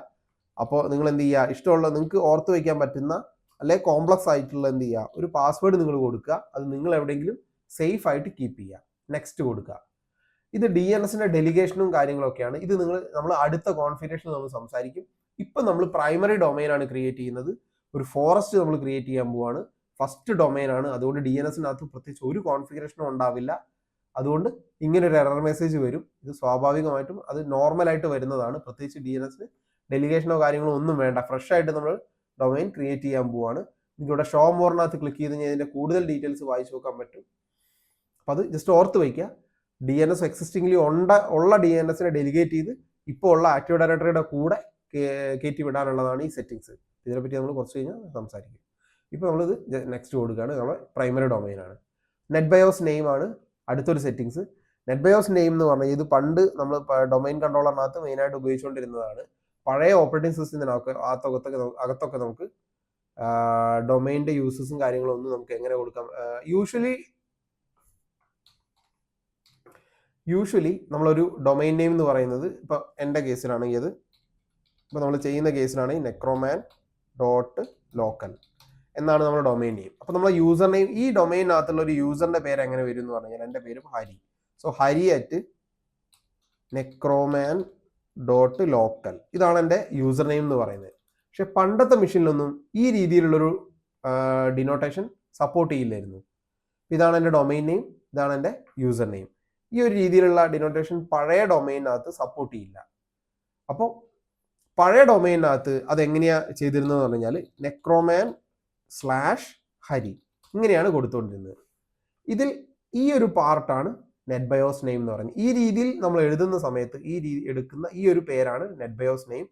അപ്പോൾ നിങ്ങൾ എന്ത് ചെയ്യുക, ഇഷ്ടമുള്ള നിങ്ങൾക്ക് ഓർത്ത് വയ്ക്കാൻ പറ്റുന്ന അല്ലെ കോംപ്ലക്സ് ആയിട്ടുള്ള എന്ത് ചെയ്യുക, ഒരു പാസ്വേഡ് നിങ്ങൾ കൊടുക്കുക. അത് നിങ്ങൾ എവിടെയെങ്കിലും സേഫ് ആയിട്ട് കീപ്പ് ചെയ്യുക. നെക്സ്റ്റ് കൊടുക്കുക. ഇത് DNSന്റെ ഡെലിഗേഷനും കാര്യങ്ങളൊക്കെയാണ്. ഇത് നമ്മൾ അടുത്ത കോൺഫിഗറേഷനിൽ നമ്മൾ സംസാരിക്കും. ഇപ്പം നമ്മൾ പ്രൈമറി ഡൊമൈൻ ആണ് ക്രിയേറ്റ് ചെയ്യുന്നത്. ഒരു ഫോറസ്റ്റ് നമ്മൾ ക്രിയേറ്റ് ചെയ്യാൻ പോവാണ്. ഫസ്റ്റ് ഡൊമൈൻ ആണ്. അതുകൊണ്ട് DNSനകത്ത് പ്രത്യേകിച്ച് ഒരു കോൺഫിഗറേഷനും ഉണ്ടാവില്ല. അതുകൊണ്ട് ഇങ്ങനെ ഒരു എറർ മെസ്സേജ് വരും. ഇത് സ്വാഭാവികമായിട്ടും അത് നോർമലായിട്ട് വരുന്നതാണ്. പ്രത്യേകിച്ച് DNSന് ഡെലിഗേഷനോ കാര്യങ്ങളോ ഒന്നും വേണ്ട. ഫ്രഷ് ആയിട്ട് നമ്മൾ ഡൊമൈൻ ക്രിയേറ്റ് ചെയ്യാൻ പോവാണ്. നിങ്ങൾക്ക് ഇവിടെ ഷോ മോറിനകത്ത് ക്ലിക്ക് ചെയ്ത് കഴിഞ്ഞാൽ ഇതിൻ്റെ കൂടുതൽ ഡീറ്റെയിൽസ് വായിച്ചു നോക്കാൻ പറ്റും. അപ്പോൾ അത് ജസ്റ്റ് ഓർത്ത് വയ്ക്കുക. DNS എക്സിസ്റ്റിംഗ്ലി ഉള്ള DNSനെ ഡെലിഗേറ്റ് ചെയ്ത് ഇപ്പോൾ ഉള്ള ആക്റ്റീവ് ഡയറക്ടറിയുടെ കൂടെ കയറ്റി വിടാനുള്ളതാണ് ഈ സെറ്റിങ്സ്. ഇതിനെപ്പറ്റി നമ്മൾ കുറച്ച് കഴിഞ്ഞാൽ സംസാരിക്കും. ഇപ്പോൾ നമ്മളിത് നെക്സ്റ്റ് കൊടുക്കുകയാണ്. നമ്മൾ പ്രൈമറി ഡൊമൈനാണ്. നെറ്റ് ബയോസ് നെയിം ആണ് അടുത്തൊരു സെറ്റിങ്സ്. നെറ്റ് ബയോസ് നെയിം എന്ന് പറഞ്ഞാൽ ഇത് പണ്ട് നമ്മൾ ഡൊമൈൻ കൺട്രോളറിനകത്ത് മെയിനായിട്ട് ഉപയോഗിച്ചുകൊണ്ടിരുന്നതാണ്. പഴയ ഓപ്പറേറ്റിംഗ് സിസ്റ്റത്തിനൊക്കെ അകത്തൊക്കെ നമുക്ക് ഡൊമൈൻ്റെ യൂസസും കാര്യങ്ങളും ഒന്നും നമുക്ക് എങ്ങനെ കൊടുക്കാം. യൂഷ്വലി നമ്മളൊരു ഡൊമൈൻ നെയിം എന്ന് പറയുന്നത്, ഇപ്പോൾ എൻ്റെ കേസിലാണെങ്കിൽ അത് ഇപ്പോൾ നമ്മൾ ചെയ്യുന്ന കേസിലാണെങ്കിൽ necroman.local എന്നാണ് നമ്മുടെ ഡൊമൈൻ നെയിം. അപ്പോൾ നമ്മളെ യൂസർ നെയിം, ഈ ഡൊമൈനകത്തുള്ള ഒരു യൂസറിൻ്റെ പേര് എങ്ങനെ വരും എന്ന് പറഞ്ഞാൽ എൻ്റെ പേര് ഹരി. സോ hരി@necroman.local ഇതാണ് എൻ്റെ യൂസർ നെയിം എന്ന് പറയുന്നത്. പക്ഷെ പണ്ടത്തെ മെഷീനിലൊന്നും ഈ രീതിയിലുള്ളൊരു ഡിനോട്ടേഷൻ സപ്പോർട്ട് ചെയ്യില്ലായിരുന്നു. ഇതാണ് എൻ്റെ ഡൊമൈൻ നെയിം, ഇതാണ് എൻ്റെ യൂസർ നെയിം. ഈ ഒരു രീതിയിലുള്ള ഡിനോട്ടേഷൻ പഴയ ഡൊമൈനകത്ത് സപ്പോർട്ട് ചെയ്യില്ല. അപ്പോൾ പഴയ ഡൊമൈനകത്ത് അതെങ്ങനെയാണ് ചെയ്തിരുന്നതെന്ന് പറഞ്ഞു കഴിഞ്ഞാൽ necroman/ഹരി ഇങ്ങനെയാണ് കൊടുത്തുകൊണ്ടിരുന്നത്. ഇതിൽ ഈ ഒരു പാർട്ടാണ് നെറ്റ് ബയോസ് നെയിം എന്ന് പറയുന്നത്. ഈ രീതിയിൽ നമ്മൾ എഴുതുന്ന സമയത്ത് എടുക്കുന്ന ഈ ഒരു പേരാണ് നെറ്റ് ബയോസ് നെയിം.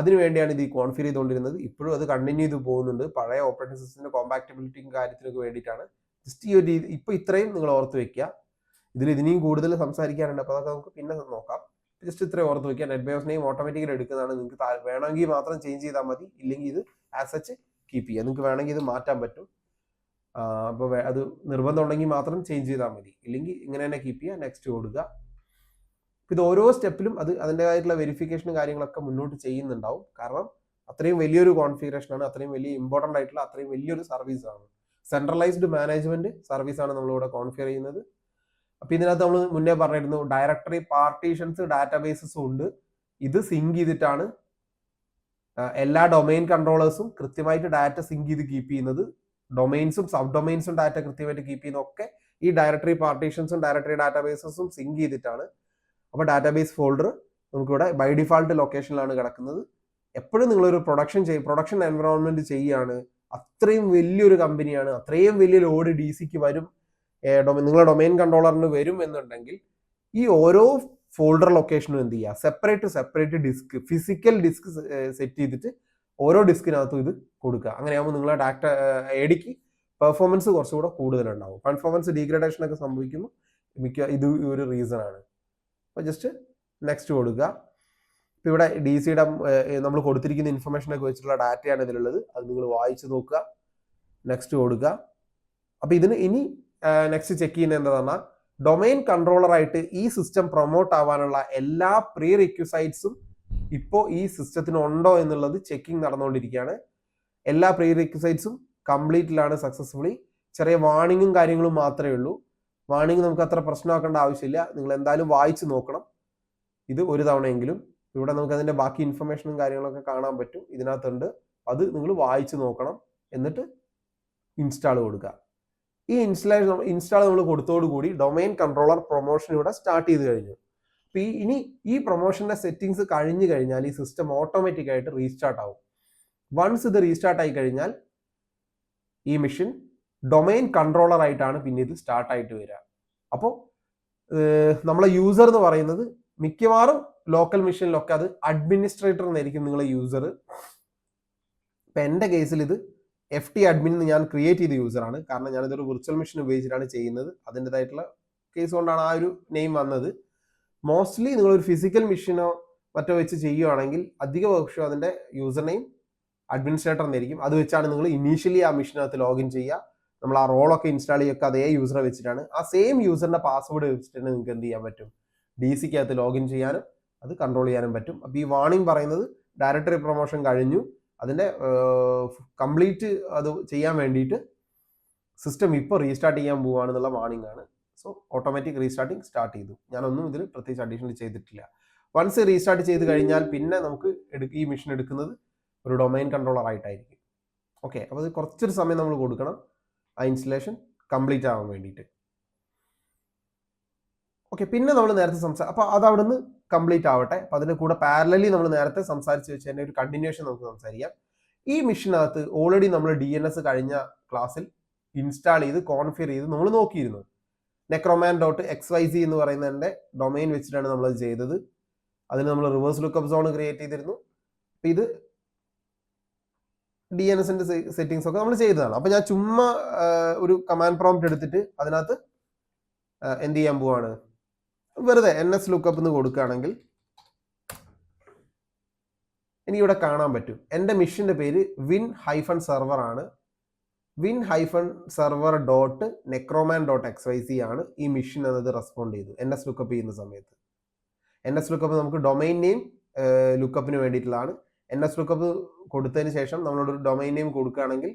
അതിനുവേണ്ടിയാണ് ഇത് കോൺഫിഗർ ചെയ്തുകൊണ്ടിരുന്നത്. ഇപ്പോഴും അത് കണ്ടിന്യൂ ചെയ്ത് പോകുന്നുണ്ട്. പഴയ ഓപ്പറേറ്റിംഗ് സിസ്റ്റത്തിന്റെ കോമ്പാക്റ്റബിലിറ്റിയും കാര്യത്തിനൊക്കെ വേണ്ടിയിട്ടാണ്. ജസ്റ്റ് ഈ ഒരു രീതി ഇപ്പോൾ ഇത്രയും നിങ്ങൾ ഓർത്ത് വെക്കുക. ഇതിനെയും കൂടുതൽ സംസാരിക്കാനുണ്ട്, അപ്പോൾ അതൊക്കെ നമുക്ക് പിന്നെ നോക്കാം. ജസ്റ്റ് ഇത്രയും ഓർത്ത് വയ്ക്കുക. നെറ്റ് ബയോസ് നെയിം ഓട്ടോമാറ്റിക്കലി എടുക്കുന്നതാണ്. നിങ്ങൾക്ക് വേണമെങ്കിൽ മാത്രം ചേഞ്ച് ചെയ്താൽ മതി, ഇല്ലെങ്കിൽ ഇത് ആസ് സച്ച് കീപ്പ് ചെയ്യുക. നിങ്ങൾക്ക് വേണമെങ്കിൽ ഇത് മാറ്റാൻ പറ്റും. അപ്പോൾ അത് നിർബന്ധം ഉണ്ടെങ്കിൽ മാത്രം ചേഞ്ച് ചെയ്താൽ മതി, ഇല്ലെങ്കിൽ ഇങ്ങനെ തന്നെ കീപ്പ് ചെയ്യുക. നെക്സ്റ്റ് കൊടുക്കുക. ഇത് ഓരോ സ്റ്റെപ്പിലും അതിൻ്റെതായിട്ടുള്ള വെരിഫിക്കേഷനും കാര്യങ്ങളൊക്കെ മുന്നോട്ട് ചെയ്യുന്നുണ്ടാവും. കാരണം അത്രയും വലിയൊരു കോൺഫിഗറേഷനാണ്, അത്രയും വലിയ ഇമ്പോർട്ടൻ്റ് ആയിട്ടുള്ള അത്രയും വലിയൊരു സർവീസാണ്. സെൻട്രലൈസ്ഡ് മാനേജ്മെന്റ് സർവീസാണ് നമ്മളിവിടെ കോൺഫിഗർ ചെയ്യുന്നത്. അപ്പോൾ ഇതിനകത്ത് നമ്മൾ മുന്നേ പറഞ്ഞിരുന്നു ഡയറക്ടറി പാർട്ടീഷൻസ് ഡാറ്റാബേസസും ഉണ്ട്. ഇത് സിങ്ക് ചെയ്തിട്ടാണ് എല്ലാ ഡൊമൈൻ കൺട്രോളേഴ്സും കൃത്യമായിട്ട് ഡാറ്റ സിങ്ക് ചെയ്ത് കീപ്പ് ചെയ്യുന്നത്. ഡൊമൈൻസും സബ് ഡൊമൈൻസും ഡാറ്റ കൃത്യമായിട്ട് കീപ്പ് ചെയ്യുന്നതൊക്കെ ഈ ഡയറക്ടറി പാർട്ടീഷൻസും ഡയറക്ടറി ഡാറ്റാബേസസും സിങ്ക് ചെയ്തിട്ടാണ്. അപ്പോൾ ഡാറ്റാബേസ് ഫോൾഡർ നമുക്കിവിടെ ബൈ ഡിഫാൾട്ട് ലൊക്കേഷനിലാണ് കിടക്കുന്നത്. എപ്പോഴും നിങ്ങളൊരു പ്രൊഡക്ഷൻ എൻവറോൺമെന്റ് ചെയ്യുകയാണ്, അത്രയും വലിയൊരു കമ്പനിയാണ്, അത്രയും വലിയ ലോഡ് DCക്ക് വരും, നിങ്ങളുടെ ഡൊമൈൻ കൺട്രോളറിന് വരും എന്നുണ്ടെങ്കിൽ ഈ ഓരോ ഫോൾഡർ ലൊക്കേഷനും എന്ത് ചെയ്യുക, separate disk, physical disk set ചെയ്തിട്ട് ഓരോ ഡിസ്കിനകത്തും ഇത് കൊടുക്കുക. അങ്ങനെയാകുമ്പോൾ നിങ്ങളുടെ ഡാറ്റ ADക്ക് പെർഫോമൻസ് കുറച്ചുകൂടെ കൂടുതലുണ്ടാവും. പെർഫോമൻസ് ഡീഗ്രഡേഷൻ ഒക്കെ സംഭവിക്കുമ്പോൾ ഇത് ഒരു റീസൺ ആണ്. അപ്പോൾ ജസ്റ്റ് നെക്സ്റ്റ് കൊടുക്കുക. ഇപ്പോൾ ഇവിടെ DCയുടെ നമ്മൾ കൊടുത്തിരിക്കുന്ന ഇൻഫർമേഷനൊക്കെ വെച്ചിട്ടുള്ള ഡാറ്റയാണ് ഇതിലുള്ളത്. അത് നിങ്ങൾ വായിച്ച് നോക്കുക. നെക്സ്റ്റ് കൊടുക്കുക. അപ്പോൾ ഇതിന് ഇനി നെക്സ്റ്റ് ചെക്ക് ചെയ്യുന്നത് എന്താണെന്ന് പറഞ്ഞാൽ ഡൊമൈൻ കൺട്രോളറായിട്ട് ഈ സിസ്റ്റം പ്രൊമോട്ട് ആവാനുള്ള എല്ലാ പ്രീ റിക്വസൈറ്റ്സും ഇപ്പോൾ ഈ സിസ്റ്റത്തിന് ഉണ്ടോ എന്നുള്ളത് ചെക്കിങ് നടന്നുകൊണ്ടിരിക്കുകയാണ്. എല്ലാ പ്രീ റിക്വസൈറ്റ്സും കംപ്ലീറ്റിലാണ് സക്സസ്ഫുള്ളി. ചെറിയ വാർണിങ്ങും കാര്യങ്ങളും മാത്രമേ ഉള്ളൂ. വാർണിംഗ് നമുക്ക് അത്ര പ്രശ്നമാക്കേണ്ട ആവശ്യമില്ല. നിങ്ങൾ എന്തായാലും വായിച്ച് നോക്കണം ഇത് ഒരു തവണയെങ്കിലും. ഇവിടെ നമുക്ക് അതിൻ്റെ ബാക്കി ഇൻഫർമേഷനും കാര്യങ്ങളൊക്കെ കാണാൻ പറ്റും, ഇതിനകത്തുണ്ട്. അത് നിങ്ങൾ വായിച്ച് നോക്കണം. എന്നിട്ട് ഇൻസ്റ്റാൾ കൊടുക്കുക. ഈ ഇൻസ്റ്റാൾ നമ്മൾ കൊടുത്തോടുകൂടി ഡൊമൈൻ കൺട്രോളർ പ്രൊമോഷൻ ഇവിടെ സ്റ്റാർട്ട് ചെയ്ത് കഴിഞ്ഞു. അപ്പോൾ ഇനി ഈ പ്രൊമോഷൻ്റെ സെറ്റിങ്സ് കഴിഞ്ഞു കഴിഞ്ഞാൽ ഈ സിസ്റ്റം ഓട്ടോമാറ്റിക് ആയിട്ട് റീസ്റ്റാർട്ട് ആവും. വൺസ് ഇത് റീസ്റ്റാർട്ട് ആയി കഴിഞ്ഞാൽ ഈ മെഷീൻ ഡൊമൈൻ കൺട്രോളർ ആയിട്ടാണ് പിന്നെ ഇത് സ്റ്റാർട്ട് ആയിട്ട് വരിക. അപ്പോൾ നമ്മളെ യൂസർ എന്ന് പറയുന്നത് മിക്കവാറും ലോക്കൽ മെഷീനിലൊക്കെ അത് അഡ്മിനിസ്ട്രേറ്റർ എന്നായിരിക്കും നിങ്ങളെ യൂസർ. ഇപ്പം എൻ്റെ കേസിൽ ഇത് FT അഡ്മിൻ എന്ന് ഞാൻ ക്രിയേറ്റ് ചെയ്ത യൂസറാണ്. കാരണം ഞാനിതൊരു വിർച്വൽ മെഷീൻ ഉപയോഗിച്ചിട്ടാണ് ചെയ്യുന്നത്. അതിൻ്റെതായിട്ടുള്ള കേസ് കൊണ്ടാണ് ആ ഒരു നെയിം വന്നത്. മോസ്റ്റ്ലി നിങ്ങളൊരു ഫിസിക്കൽ മെഷീനോ മറ്റോ വെച്ച് ചെയ്യുകയാണെങ്കിൽ അധിക വർഷം അതിൻ്റെ യൂസർ നെയിം അഡ്മിനിസ്ട്രേറ്റർ എന്നായിരിക്കും. അത് വെച്ചാണ് നിങ്ങൾ ഇനീഷ്യലി ആ മെഷീനകത്ത് ലോഗിൻ ചെയ്യുക. നമ്മൾ ആ റോളൊക്കെ ഇൻസ്റ്റാൾ ചെയ്യുക അതേ യൂസറെ വെച്ചിട്ടാണ്. ആ സെയിം യൂസറിൻ്റെ പാസ്വേഡ് വെച്ചിട്ട് നിങ്ങൾക്ക് എന്ത് ചെയ്യാൻ പറ്റും, DCക്കകത്ത് ലോഗിൻ ചെയ്യാനും അത് കൺട്രോൾ ചെയ്യാനും പറ്റും. അപ്പോൾ ഈ വാർണിംഗ് പറയുന്നത് ഡയറക്ടറി പ്രൊമോഷൻ കഴിഞ്ഞു, അതിൻ്റെ കംപ്ലീറ്റ് അത് ചെയ്യാൻ വേണ്ടിയിട്ട് സിസ്റ്റം ഇപ്പോൾ റീസ്റ്റാർട്ട് ചെയ്യാൻ പോവുകയാണെന്നുള്ള വാർണിംഗ് ആണ്. സോ ഓട്ടോമാറ്റിക് റീസ്റ്റാർട്ടിങ് സ്റ്റാർട്ട് ചെയ്തു. ഞാനൊന്നും ഇതിൽ പ്രത്യേകിച്ച് അഡീഷണൽ ചെയ്തിട്ടില്ല. വൺസ് റീസ്റ്റാർട്ട് ചെയ്ത് കഴിഞ്ഞാൽ പിന്നെ നമുക്ക് ഈ മെഷീൻ എടുക്കുന്നത് ഒരു ഡൊമൈൻ കൺട്രോളർ ആയിട്ടായിരിക്കും. ഓക്കെ, അപ്പോൾ അത് കുറച്ചൊരു സമയം നമ്മൾ കൊടുക്കണം ആ ഇൻസ്റ്റലേഷൻ കംപ്ലീറ്റ് ആവാൻ വേണ്ടിയിട്ട്. ഓക്കെ, പിന്നെ നമ്മൾ നേരത്തെ അപ്പോൾ അത് അവിടെ നിന്ന് കംപ്ലീറ്റ് ആവട്ടെ. അപ്പോൾ അതിൻ്റെ കൂടെ പാരലലി നമ്മൾ നേരത്തെ സംസാരിച്ച് വെച്ച് തന്നെ ഒരു കണ്ടിന്യൂഷൻ നമുക്ക് സംസാരിക്കാം. ഈ മെഷീനകത്ത് ഓൾറെഡി നമ്മൾ DNS കഴിഞ്ഞ ക്ലാസ്സിൽ ഇൻസ്റ്റാൾ ചെയ്ത് കോൺഫിഗർ ചെയ്ത് നമ്മൾ നോക്കിയിരുന്നു. necroman.xyz എന്ന് പറയുന്നതിൻ്റെ ഡൊമൈൻ വെച്ചിട്ടാണ് നമ്മളത് ചെയ്തത്. അതിന് നമ്മൾ റിവേഴ്സ് ലുക്കപ്പ് സോൺ ക്രിയേറ്റ് ചെയ്തിരുന്നു. അപ്പോൾ ഇത് DNSന്റെ സെറ്റിങ്സ് ഒക്കെ നമ്മൾ ചെയ്തതാണ്. അപ്പോൾ ഞാൻ ചുമ്മാ ഒരു കമാൻഡ് പ്രോംപ്റ്റ് എടുത്തിട്ട് അതിനകത്ത് എന്ത് ചെയ്യാൻ പോവാണ്, വെറുതെ NS ലുക്കപ്പ് എന്ന് കൊടുക്കുകയാണെങ്കിൽ എനിക്കിവിടെ കാണാൻ പറ്റും എൻ്റെ മെഷീൻ്റെ പേര് win-server ആണ്. win-server.necroman.xyz ആണ് ഈ മെഷീൻ എന്നത് റെസ്പോണ്ട് ചെയ്തു NS ലുക്കപ്പ് ചെയ്യുന്ന സമയത്ത്. NS ലുക്കപ്പ് നമുക്ക് ഡൊമൈൻ നെയിം ലുക്കപ്പിന് വേണ്ടിയിട്ടുള്ളതാണ്. NS ലുക്കപ്പ് കൊടുത്തതിന് ശേഷം നമ്മളോടൊരു ഡൊമൈൻ നെയിം കൊടുക്കുകയാണെങ്കിൽ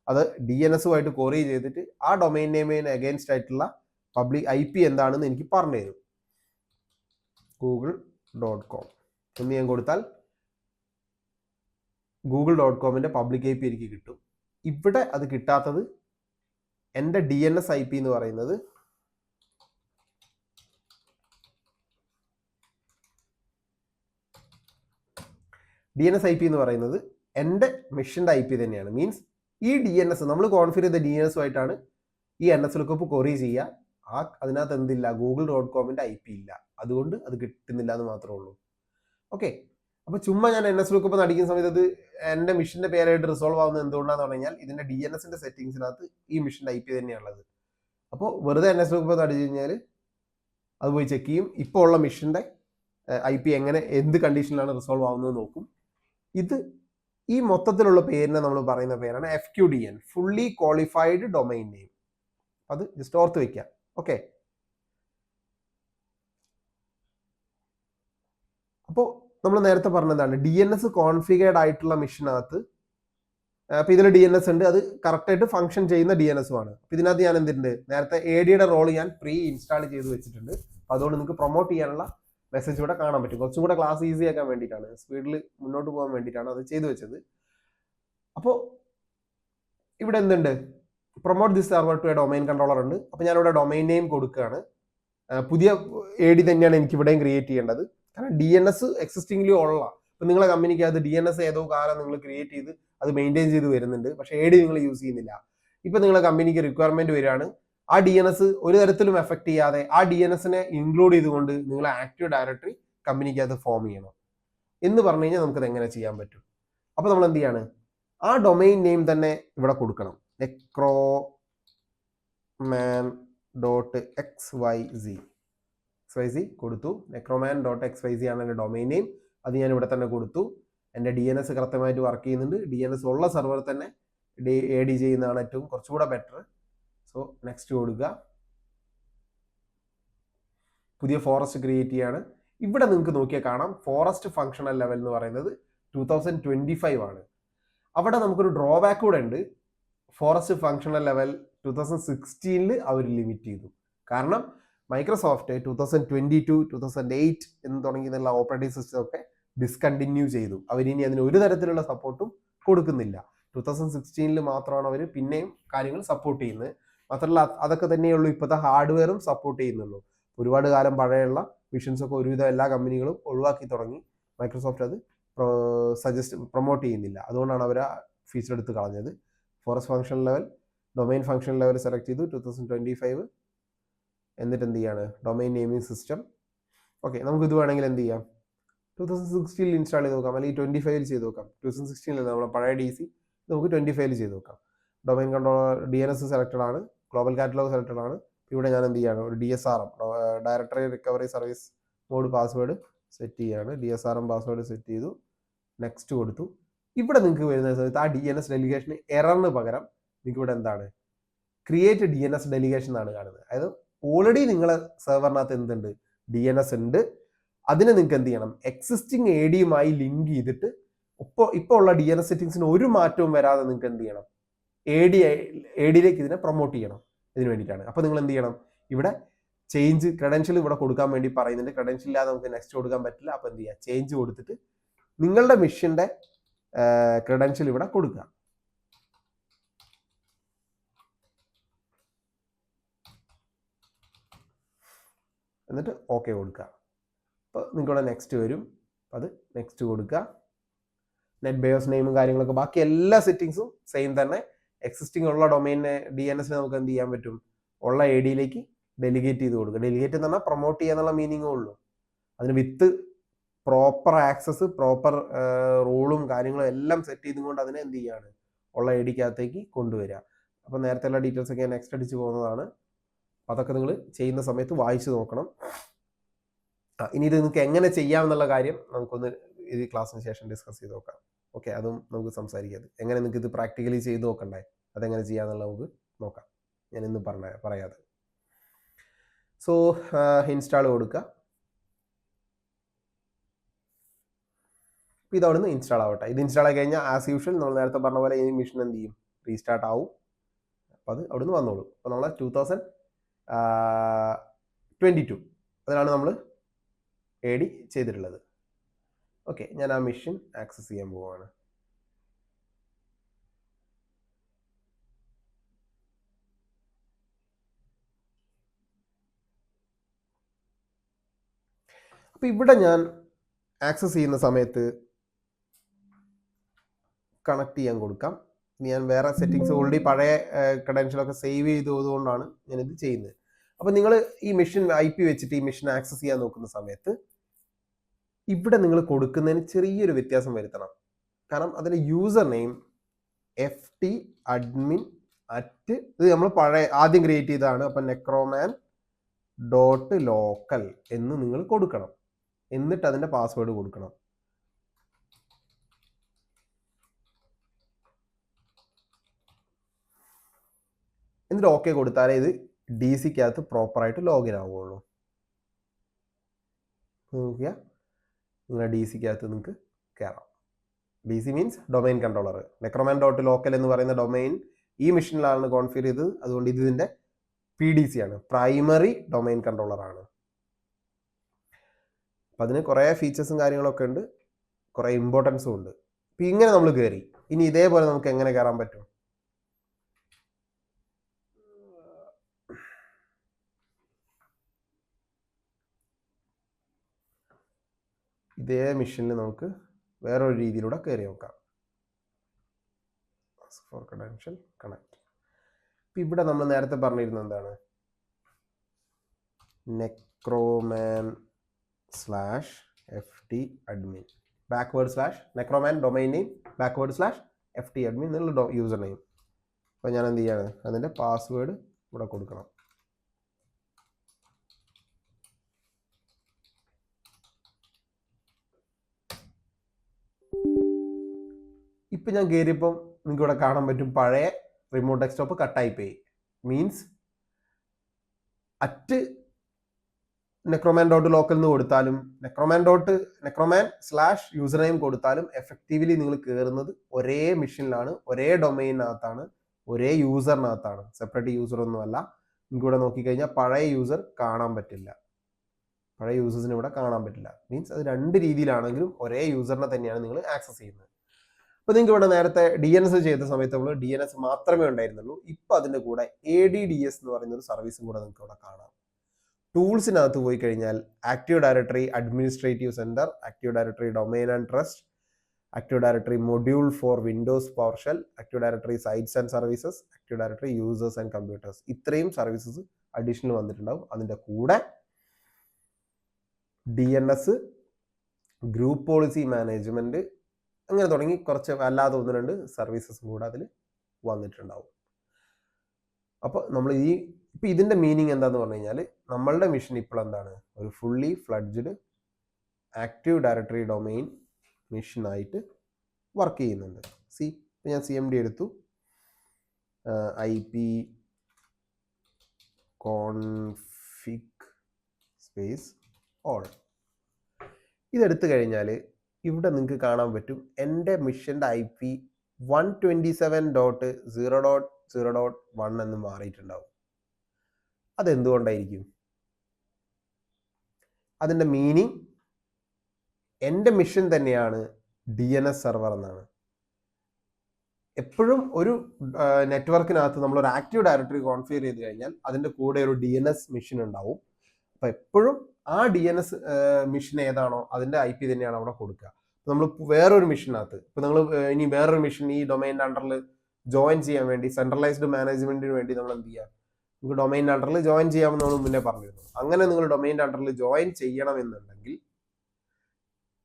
അത് DNSുമായിട്ട് കൊറി ചെയ്തിട്ട് ആ ഡൊമൈൻ നെയിമിന് അഗെയിൻസ്റ്റ് ആയിട്ടുള്ള പബ്ലിക് IP എന്താണെന്ന് എനിക്ക് പറഞ്ഞു തരും. google.com എന്ന് ഞാൻ കൊടുത്താൽ google.comന്റെ പബ്ലിക് IP എനിക്ക് കിട്ടും. ഇവിടെ അത് കിട്ടാത്തത് എൻ്റെ DNS IP എന്ന് പറയുന്നത് എൻ്റെ മെഷീൻ്റെ IP തന്നെയാണ്. മീൻസ് ഈ DNS നമ്മൾ കോൺഫിഗർ ചെയ്ത DNSുമായിട്ടാണ് ഈ NS ലുക്കപ്പ് കൊറി ചെയ്യുക. അതിനകത്ത് എന്തില്ല, google.comന്റെ IP ഇല്ല. അതുകൊണ്ട് അത് കിട്ടുന്നില്ല എന്ന് മാത്രമേ ഉള്ളൂ. ഓക്കെ, അപ്പോൾ ചുമ്മാ ഞാൻ NS ലുക്കപ്പ് അടിക്കുന്ന സമയത്ത് അത് എൻ്റെ മെഷീൻ്റെ പേരായിട്ട് റിസോൾവ് ആവുന്നത് എന്തുകൊണ്ടാണെന്ന് പറഞ്ഞു കഴിഞ്ഞാൽ ഇതിൻ്റെ DNSന്റെ സെറ്റിങ്സിനകത്ത് ഈ മെഷീൻ്റെ IP തന്നെയാണുള്ളത്. അപ്പോൾ വെറുതെ NS ലുക്കപ്പ് അടിച്ചു കഴിഞ്ഞാൽ അത് പോയി ചെക്ക് ചെയ്യും. ഇപ്പോൾ ഉള്ള മെഷീൻ്റെ IP എങ്ങനെ എന്ത് കണ്ടീഷനിലാണ് റിസോൾവ് ആവുന്നത് നോക്കും. ഇത് ഈ മൊത്തത്തിലുള്ള പേരിനെ നമ്മൾ പറയുന്ന പേരാണ് FQDN, fully qualified domain name. അത് ജസ്റ്റ് ഓർത്ത് വയ്ക്കാം. ഓക്കെ, അപ്പോൾ നമ്മൾ നേരത്തെ പറഞ്ഞതാണ് DNS കോൺഫിഗേർഡ് ആയിട്ടുള്ള മെഷീനകത്ത്. അപ്പോൾ ഇതിൽ DNS ഉണ്ട്, അത് കറക്റ്റായിട്ട് ഫംഗ്ഷൻ ചെയ്യുന്ന DNSുമാണ്. അപ്പോൾ ഇതിനകത്ത് ഞാൻ എന്തിട്ടുണ്ട്, നേരത്തെ ADയുടെ റോൾ ഞാൻ പ്രീ ഇൻസ്റ്റാൾ ചെയ്ത് വെച്ചിട്ടുണ്ട്. അപ്പോൾ അതുകൊണ്ട് നിങ്ങൾക്ക് പ്രൊമോട്ട് ചെയ്യാനുള്ള മെസ്സേജ് ഇവിടെ കാണാൻ പറ്റും. കുറച്ചും കൂടെ ക്ലാസ് ഈസി ആക്കാൻ വേണ്ടിയിട്ടാണ്, സ്പീഡിൽ മുന്നോട്ട് പോകാൻ വേണ്ടിയിട്ടാണ് അത് ചെയ്തു വെച്ചത്. അപ്പോൾ ഇവിടെ എന്തുണ്ട്, promote this server to a domain controller ഉണ്ട്. അപ്പോൾ ഞാനിവിടെ ഡൊമൈൻ നെയിം കൊടുക്കുകയാണ്. പുതിയ AD തന്നെയാണ് എനിക്ക് ഇവിടെയും ക്രിയേറ്റ് ചെയ്യേണ്ടത്. കാരണം DNS എക്സിസ്റ്റിംഗ്ലി ഉള്ള, ഇപ്പം നിങ്ങളെ കമ്പനിക്ക് അത് DNS ഏതോ കാലം നിങ്ങൾ ക്രിയേറ്റ് ചെയ്ത് അത് മെയിൻറ്റെയിൻ ചെയ്ത് വരുന്നുണ്ട്, പക്ഷേ AD നിങ്ങൾ യൂസ് ചെയ്യുന്നില്ല. ഇപ്പം നിങ്ങളെ കമ്പനിക്ക് റിക്വയർമെൻറ്റ് വരികയാണ്, ആ DNS ഒരു തരത്തിലും എഫക്ട് ചെയ്യാതെ ആ DNSനെ ഇൻക്ലൂഡ് ചെയ്തുകൊണ്ട് നിങ്ങൾ ആക്റ്റീവ് ഡയറക്ടറി കമ്പനിക്ക് അത് ഫോം ചെയ്യണം എന്ന് പറഞ്ഞു കഴിഞ്ഞാൽ നമുക്കത് എങ്ങനെ ചെയ്യാൻ പറ്റും. അപ്പോൾ നമ്മൾ എന്ത് ചെയ്യാണ്, ആ ഡൊമൈൻ നെയിം തന്നെ ഇവിടെ കൊടുക്കണം. necroman.xyz കൊടുത്തു. necroman.xyz ആണ് എൻ്റെ ഡൊമൈൻ നെയിം. അത് ഞാൻ ഇവിടെ തന്നെ കൊടുത്തു. എൻ്റെ DNS കൃത്യമായിട്ട് വർക്ക് ചെയ്യുന്നുണ്ട്. DNS ഉള്ള സെർവർ തന്നെ AD ചെയ്യുന്നതാണ് ഏറ്റവും കുറച്ചുകൂടെ ബെറ്റർ. സോ നെക്സ്റ്റ് കൊടുക്കുക. പുതിയ ഫോറസ്റ്റ് ക്രിയേറ്റ് ചെയ്യാണ്. ഇവിടെ നിങ്ങൾക്ക് നോക്കിയാൽ കാണാം ഫോറസ്റ്റ് ഫങ്ഷണൽ ലെവൽ എന്ന് പറയുന്നത് 2025 ആണ്. അവിടെ നമുക്കൊരു ഡ്രോബാക്ക് കൂടെ ഉണ്ട്. Forest functional level 2016 our limit ചെയ്തു. കാരണം മൈക്രോസോഫ്റ്റ് 2022, 2008 എന്ന് തുടങ്ങിയുള്ള ഓപ്പറേറ്റിംഗ് സിസ്റ്റം ഒക്കെ ഡിസ്കണ്ടിന്യൂ ചെയ്തു. അവരിനി അതിന് ഒരു തരത്തിലുള്ള സപ്പോർട്ടും കൊടുക്കുന്നില്ല. 2016 മാത്രമാണ് അവർ പിന്നെയും കാര്യങ്ങൾ സപ്പോർട്ട് ചെയ്യുന്നത്. മാത്രമല്ല അതൊക്കെ തന്നെയുള്ളൂ ഇപ്പോഴത്തെ ഹാർഡ്വെയറും സപ്പോർട്ട് ചെയ്യുന്നുള്ളൂ. ഒരുപാട് കാലം പഴയുള്ള മിഷൻസൊക്കെ ഒരുവിധം എല്ലാ കമ്പനികളും ഒഴിവാക്കി തുടങ്ങി. മൈക്രോസോഫ്റ്റ് അത് പ്രൊമോട്ട് ചെയ്യുന്നില്ല. അതുകൊണ്ടാണ് അവർ ആ ഫീച്ചർ എടുത്ത് കളഞ്ഞത്. Forest function level, domain function level select ചെയ്തു 2025. എന്നിട്ട് എന്ത് ചെയ്യാണ്, ഡൊമൈൻ നെയിമിംഗ് സിസ്റ്റം. ഓക്കെ, നമുക്ക് ഇത് വേണമെങ്കിൽ എന്ത് ചെയ്യാം, 2016 ഇൻസ്റ്റാൾ ചെയ്ത് നോക്കാം, അല്ലെങ്കിൽ 25 ചെയ്ത് നോക്കാം. 2016 നമ്മളെ പഴയ DC നമുക്ക് 25 ചെയ്ത് നോക്കാം. ഡൊമൈൻ കൺട്രോളർ DNS സെലക്റ്റഡ് ആണ്, ഗ്ലോബൽ കാറ്റലോഗ് സെലക്റ്റഡ് ആണ്. ഇവിടെ ഞാൻ എന്ത് ചെയ്യാണ്, ഒരു DSRM directory recovery service mode password set ചെയ്യാണ്. DSRM പാസ്വേഡ് സെറ്റ് ചെയ്തു, നെക്സ്റ്റ് കൊടുത്തു. ഇവിടെ നിങ്ങൾക്ക് വരുന്ന സമയത്ത് ആ DNS ഡെലിഗേഷൻ എററിന് പകരം നിങ്ങൾക്ക് ഇവിടെ എന്താണ്, ക്രിയേറ്റ് DNS ഡെലിഗേഷൻ എന്നാണ് കാണുന്നത്. അതായത് ഓൾറെഡി നിങ്ങളെ സെർവറിനകത്ത് എന്തുണ്ട്, DNS ഉണ്ട്. അതിനെ നിങ്ങൾക്ക് എന്ത് ചെയ്യണം, എക്സിസ്റ്റിംഗ് ADയുമായി ലിങ്ക് ചെയ്തിട്ട് ഇപ്പോൾ ഉള്ള DNS സെറ്റിംഗ്സിന് ഒരു മാറ്റവും വരാതെ നിങ്ങൾക്ക് എന്ത് ചെയ്യണം, ADയിലേക്ക് ഇതിനെ പ്രൊമോട്ട് ചെയ്യണം. ഇതിന് വേണ്ടിയിട്ടാണ്. അപ്പോൾ നിങ്ങൾ എന്ത് ചെയ്യണം, ഇവിടെ ചേഞ്ച് ക്രെഡൻഷ്യൽ ഇവിടെ കൊടുക്കാൻ വേണ്ടി പറയുന്നുണ്ട്. ക്രെഡൻഷ്യൽ ഇല്ലാതെ നമുക്ക് നെക്സ്റ്റ് കൊടുക്കാൻ പറ്റില്ല. അപ്പോൾ എന്ത് ചെയ്യുക, ചേഞ്ച് കൊടുത്തിട്ട് നിങ്ങളുടെ മിഷന്റെ ക്രെഡൻഷ്യൽ ഇവിടെ കൊടുക്കുക. എന്നിട്ട് ഓക്കെ കൊടുക്കുക. അപ്പോൾ നിങ്ങൾക്കിവിടെ നെക്സ്റ്റ് വരും. അത് നെക്സ്റ്റ് കൊടുക്കുക. നെറ്റ് ബയോസ് നെയിമും കാര്യങ്ങളൊക്കെ ബാക്കി എല്ലാ സെറ്റിങ്സും സെയിം തന്നെ. എക്സിസ്റ്റിംഗ് ഉള്ള ഡൊമൈനെ DNSനെ നമുക്ക് എന്ത് ചെയ്യാൻ പറ്റും, ഉള്ള ADയിലേക്ക് ഡെലിഗേറ്റ് ചെയ്ത് കൊടുക്കുക. ഡെലിഗേറ്റ് എന്ന് പറഞ്ഞാൽ പ്രൊമോട്ട് ചെയ്യാന്നുള്ള മീനിങ്ങേ ഉള്ളൂ. അതിന് വിത്ത് പ്രോപ്പർ ആക്സസ്, പ്രോപ്പർ റൂളും കാര്യങ്ങളും എല്ലാം സെറ്റ് ചെയ്തുകൊണ്ട് അതിനെ എന്ത് ചെയ്യാണ്, ഉള്ള ADക്കകത്തേക്ക് കൊണ്ടുവരിക. അപ്പോൾ നേരത്തെ ഉള്ള ഡീറ്റെയിൽസ് ഒക്കെ നെക്സ്റ്റ് അടിച്ച് പോകുന്നതാണ്. അതൊക്കെ നിങ്ങൾ ചെയ്യുന്ന സമയത്ത് വായിച്ചു നോക്കണം. ഇനി ഇത് നിങ്ങൾക്ക് എങ്ങനെ ചെയ്യാമെന്നുള്ള കാര്യം നമുക്കൊന്ന് ഈ ക്ലാസ്സിന് ശേഷം ഡിസ്കസ് ചെയ്ത് നോക്കാം. ഓക്കെ, അതും നമുക്ക് സംസാരിക്കാം. എങ്ങനെ നിങ്ങൾക്ക് ഇത് പ്രാക്ടിക്കലി ചെയ്ത് നോക്കണ്ടേ, അതെങ്ങനെ ചെയ്യാമെന്നുള്ള നമുക്ക് നോക്കാം. ഞാൻ ഇന്ന് പറയാതെ. സോ ഇൻസ്റ്റാൾ കൊടുക്കുക. അപ്പോൾ ഇതവിടെ നിന്ന് ഇൻസ്റ്റാൾ ആവട്ടെ. ഇത് ഇൻസ്റ്റാൾ ആയി കഴിഞ്ഞാൽ ആസ് യൂഷ്വൽ നമ്മൾ നേരത്തെ പറഞ്ഞ പോലെ ഈ മിഷൻ എന്ത് ചെയ്യും, റീസ്റ്റാർട്ട് ആവും. അപ്പോൾ അത് അവിടെ നിന്ന് വന്നോളൂ. അപ്പോൾ നമ്മൾ 2022 അതിലാണ് നമ്മൾ AD ചെയ്തിട്ടുള്ളത്. ഓക്കെ, ഞാൻ ആ മിഷൻ ആക്സസ് ചെയ്യാൻ പോവുകയാണ്. അപ്പോൾ ഇവിടെ ഞാൻ ആക്സസ് ചെയ്യുന്ന സമയത്ത് കണക്ട് ചെയ്യാൻ കൊടുക്കാം. ഞാൻ വേറെ സെറ്റിങ്സ് ഓൾറെഡി പഴയ ക്രെഡൻഷ്യലൊക്കെ സേവ് ചെയ്തതുകൊണ്ടാണ് ഞാനിത് ചെയ്യുന്നത്. അപ്പോൾ നിങ്ങൾ ഈ മിഷൻ IP വെച്ചിട്ട് ഈ മിഷൻ ആക്സസ് ചെയ്യാൻ നോക്കുന്ന സമയത്ത് ഇവിടെ നിങ്ങൾ കൊടുക്കുന്നതിന് ചെറിയൊരു വ്യത്യാസം വരുത്തണം. കാരണം അതിൻ്റെ യൂസർ നെയിം ftadmin@ ഇത് നമ്മൾ പഴയ ആദ്യം ക്രിയേറ്റ് ചെയ്തതാണ്. അപ്പം necroman.local എന്ന് നിങ്ങൾ കൊടുക്കണം. എന്നിട്ട് അതിൻ്റെ പാസ്വേഡ് കൊടുക്കണം. എന്നിട്ട് ഓക്കെ കൊടുത്താലേ ഇത് DCക്കകത്ത് പ്രോപ്പറായിട്ട് ലോഗിൻ ആവുകയുള്ളൂ. നോക്കിയാൽ നിങ്ങളുടെ DCക്കകത്ത് നിങ്ങൾക്ക് കയറാം. DC means domain controller. necroman.local എന്ന് പറയുന്ന ഡൊമൈൻ ഈ മെഷീനിലാണ് കോൺഫിഗർ ചെയ്തത്. അതുകൊണ്ട് ഇതിൻ്റെ PDC ആണ്, പ്രൈമറി ഡൊമൈൻ കൺട്രോളർ ആണ്. അപ്പം അതിന് കുറേ ഫീച്ചേഴ്സും കാര്യങ്ങളൊക്കെ ഉണ്ട്, കുറേ ഇമ്പോർട്ടൻസും ഉണ്ട്. അപ്പം ഇങ്ങനെ നമ്മൾ കയറി. ഇനി ഇതേപോലെ നമുക്ക് എങ്ങനെ കയറാൻ പറ്റും, ഇതേ മെഷീനിൽ നമുക്ക് വേറൊരു രീതിയിലൂടെ കയറി നോക്കാം. For credential connect. ഇപ്പം ഇവിടെ നമ്മൾ നേരത്തെ പറഞ്ഞിരുന്നത് എന്താണ്, necroman/ftadmin necroman domain name /ftadmin എന്നുള്ള യൂസർ നെയിം. അപ്പോൾ ഞാൻ എന്ത് ചെയ്യാണ്, അതിൻ്റെ പാസ്വേഡ് ഇവിടെ കൊടുക്കണം. ഇപ്പം ഞാൻ കയറിയപ്പം നിങ്ങൾക്ക് ഇവിടെ കാണാൻ പറ്റും പഴയ റിമോട്ട് ഡെസ്ക്ടോപ്പ് കട്ടായി പോയി. മീൻസ് necroman.local എന്ന് കൊടുത്താലും necroman/യൂസർ നെയിം കൊടുത്താലും എഫക്റ്റീവ്ലി നിങ്ങൾ കയറുന്നത് ഒരേ മെഷീനിലാണ്, ഒരേ ഡൊമൈനകത്താണ്, ഒരേ യൂസറിനകത്താണ്. സെപ്പറേറ്റ് യൂസർ ഒന്നുമല്ല. നിങ്ങൾക്ക് ഇവിടെ നോക്കിക്കഴിഞ്ഞാൽ പഴയ യൂസർ കാണാൻ പറ്റില്ല, പഴയ യൂസേഴ്സിന് ഇവിടെ കാണാൻ പറ്റില്ല. മീൻസ് അത് രണ്ട് രീതിയിലാണെങ്കിലും ഒരേ യൂസറിനെ തന്നെയാണ് നിങ്ങൾ ആക്സസ് ചെയ്യുന്നത്. അപ്പോൾ ഇപ്പോൾ നിങ്ങൾക്ക് ഇവിടെ നേരത്തെ DNS ചെയ്ത സമയത്ത് നമ്മൾ DNS മാത്രമേ ഉണ്ടായിരുന്നുള്ളൂ. ഇപ്പോൾ അതിൻ്റെ കൂടെ ADDS എന്ന് പറയുന്നൊരു സർവീസും കൂടെ നിങ്ങൾക്ക് ഇവിടെ കാണാം. ടൂൾസിനകത്ത് പോയി കഴിഞ്ഞാൽ active directory administrative center, active directory domain and trust, active directory module for Windows PowerShell, active directory sites and services, active directory users and computers, ഇത്രയും സർവീസസ് അഡീഷണൽ വന്നിട്ടുണ്ടാവും. അതിൻ്റെ കൂടെ DNS, ഗ്രൂപ്പ് പോളിസി മാനേജ്മെൻറ്റ്, അങ്ങനെ തുടങ്ങി കുറച്ച് അല്ലാതെ 1-2 സർവീസസും കൂടെ അതിൽ വന്നിട്ടുണ്ടാവും. അപ്പോൾ നമ്മൾ ഇപ്പം ഇതിൻ്റെ മീനിങ് എന്താന്ന് പറഞ്ഞു കഴിഞ്ഞാൽ നമ്മളുടെ മിഷൻ ഇപ്പോൾ എന്താണ്, ഒരു fully fledged active directory domain മിഷനായിട്ട് വർക്ക് ചെയ്യുന്നുണ്ട്. ഇപ്പം ഞാൻ CMD എടുത്തു, IP കോൺഫിഗ് സ്പേസ് ഓൾ. ഇതെടുത്തു കഴിഞ്ഞാൽ ഇവിടെ നിങ്ങൾക്ക് കാണാൻ പറ്റും എൻ്റെ മിഷൻ്റെ IP 127.0.0.1 എന്ന് മാറിയിട്ടുണ്ടാവും. അതെന്തുകൊണ്ടായിരിക്കും? അതിൻ്റെ മീനിങ് എൻ്റെ മിഷൻ തന്നെയാണ് DNS സെർവർ എന്നാണ്. എപ്പോഴും ഒരു നെറ്റ്വർക്കിനകത്ത് നമ്മളൊരു ആക്റ്റീവ് ഡയറക്ടറി കോൺഫിഗർ ചെയ്ത് കഴിഞ്ഞാൽ അതിൻ്റെ കൂടെ ഒരു DNS മിഷൻ ഉണ്ടാവും. അപ്പോൾ എപ്പോഴും ആ DNS മിഷൻ ഏതാണോ അതിൻ്റെ IP തന്നെയാണ് അവിടെ കൊടുക്കുക. നമ്മൾ വേറൊരു മിഷനകത്ത് ഇപ്പോൾ നിങ്ങൾ ഇനി വേറൊരു മിഷൻ ഈ ഡൊമൈൻ്റെ അണ്ടറിൽ ജോയിൻ ചെയ്യാൻ വേണ്ടി സെൻട്രലൈസ്ഡ് മാനേജ്മെൻറ്റിന് വേണ്ടി നമ്മൾ എന്ത് ചെയ്യുക, നിങ്ങൾക്ക് ഡൊമൈൻ്റെ അണ്ടറിൽ ജോയിൻ ചെയ്യാമെന്ന് നമ്മൾ മുന്നേ പറഞ്ഞിരുന്നു. അങ്ങനെ നിങ്ങൾ ഡൊമൈൻ്റെ അണ്ടറിൽ ജോയിൻ ചെയ്യണമെന്നുണ്ടെങ്കിൽ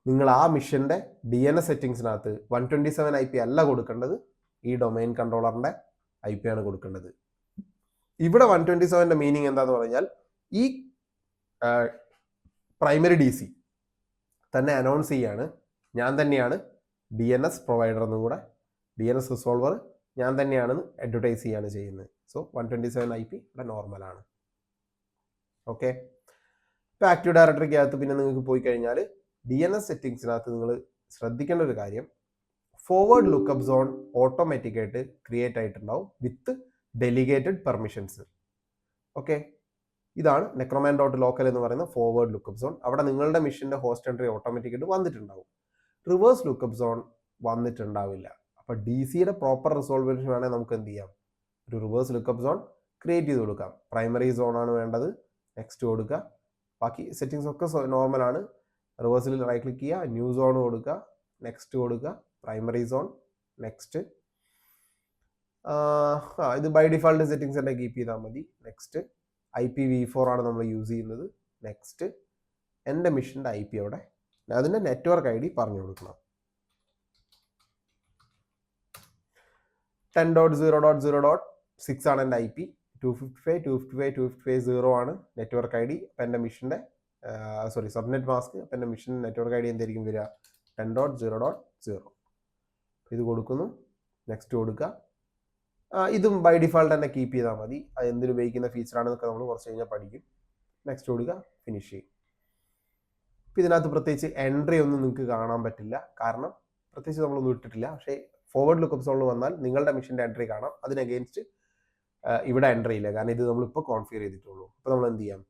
നിങ്ങൾ ആ മിഷൻ്റെ DNS സെറ്റിങ്സിനകത്ത് 127 IP അല്ല കൊടുക്കേണ്ടത്, ഈ ഡൊമൈൻ കൺട്രോളറിൻ്റെ IP ആണ് കൊടുക്കേണ്ടത്. ഇവിടെ 127ൻ്റെ മീനിങ് എന്താന്ന് പറഞ്ഞാൽ ഈ പ്രൈമറി DC തന്നെ അനൗൺസ് ചെയ്യാണ് ഞാൻ തന്നെയാണ് DNS പ്രൊവൈഡർ എന്നും കൂടെ, DNS റിസോൾവർ ഞാൻ തന്നെയാണെന്ന് അഡ്വർടൈസ് ചെയ്യാണ് ചെയ്യുന്നത്. സോ 127 IP ഇവിടെ നോർമലാണ്. ഓക്കെ. ഇപ്പോൾ ആക്റ്റീവ് ഡയറക്ടറിക്കകത്ത് പിന്നെ നിങ്ങൾക്ക് പോയി കഴിഞ്ഞാൽ DNS സെറ്റിങ്സിനകത്ത് നിങ്ങൾ ശ്രദ്ധിക്കേണ്ട ഒരു കാര്യം, ഫോർവേഡ് ലുക്കപ്പ് സോൺ ഓട്ടോമാറ്റിക്കായിട്ട് ക്രിയേറ്റ് ആയിട്ടുണ്ടാവും വിത്ത് ഡെലിഗേറ്റഡ് പെർമിഷൻസ്. ഓക്കെ, ഇതാണ് necroman.local എന്ന് പറയുന്ന ഫോർവേഡ് ലുക്കപ്പ് സോൺ. അവിടെ നിങ്ങളുടെ മിഷൻ്റെ ഹോസ്റ്റ് എൻട്രി ഓട്ടോമാറ്റിക്കായിട്ട് വന്നിട്ടുണ്ടാവും. റിവേഴ്സ് ലുക്കപ്പ് സോൺ വന്നിട്ടുണ്ടാവില്ല. അപ്പോൾ DCയുടെ പ്രോപ്പർ റിസോൾവേഷൻ വേണമെങ്കിൽ നമുക്ക് എന്ത് ചെയ്യാം, ഒരു റിവേഴ്സ് ലുക്കപ്പ് സോൺ ക്രിയേറ്റ് ചെയ്ത് കൊടുക്കാം. പ്രൈമറി സോണാണ് വേണ്ടത്, നെക്സ്റ്റ് കൊടുക്കുക. ബാക്കി സെറ്റിങ്സ് ഒക്കെ നോർമലാണ്. റിവേഴ്സിൽ റൈറ്റ് ക്ലിക്ക് ചെയ്യുക, ന്യൂ സോൺ കൊടുക്കുക, നെക്സ്റ്റ് കൊടുക്കുക, പ്രൈമറി സോൺ, നെക്സ്റ്റ്. ഇത് ബൈ ഡിഫാൾട്ട് സെറ്റിങ്സ് തന്നെ കീപ്പ് ചെയ്താൽ മതി. നെക്സ്റ്റ്. IPv4 ആണ് നമ്മൾ യൂസ് ചെയ്യുന്നത്. നെക്സ്റ്റ്. എൻ്റെ മിഷൻ്റെ IP അവിടെ, അതിൻ്റെ നെറ്റ്വർക്ക് ID പറഞ്ഞു കൊടുക്കണം. 10.0.0.6 ആണ് എൻ്റെ IP. 255.255.255.0 ആണ് നെറ്റ്വർക്ക് ID. അപ്പം എൻ്റെ മിഷൻ്റെ സബ്നെറ്റ് മാസ്ക്. അപ്പം എൻ്റെ മിഷൻ നെറ്റ്വർക്ക് ID എന്തായിരിക്കും വരിക, 10.0.0. ഇത് കൊടുക്കുന്നു, നെക്സ്റ്റ് കൊടുക്കുക. ഇതും ബൈ ഡിഫാൾട്ട് തന്നെ കീപ്പ് ചെയ്താൽ മതി. അത് എന്തിനു ഉപയോഗിക്കുന്ന ഫീച്ചറാണെന്നൊക്കെ നമ്മൾ കുറച്ച് കഴിഞ്ഞാൽ പഠിക്കും. നെക്സ്റ്റ് കൊടുക്കുക, ഫിനിഷ് ചെയ്യും. ഇപ്പം ഇതിനകത്ത് പ്രത്യേകിച്ച് എൻട്രി ഒന്നും നിങ്ങൾക്ക് കാണാൻ പറ്റില്ല, കാരണം പ്രത്യേകിച്ച് നമ്മളൊന്നും ഇട്ടിട്ടില്ല. പക്ഷേ ഫോർവേഡ് ലുക്കപ്പ് സോണിൽ വന്നാൽ നിങ്ങളുടെ മിഷൻ്റെ എൻട്രി കാണാം. അതിന് അഗെയിൻസ്റ്റ് ഇവിടെ എൻട്രി ഇല്ല, കാരണം ഇത് നമ്മളിപ്പോൾ കോൺഫിഗർ ചെയ്തിട്ടുള്ളൂ. അപ്പോൾ നമ്മൾ എന്ത് ചെയ്യാം,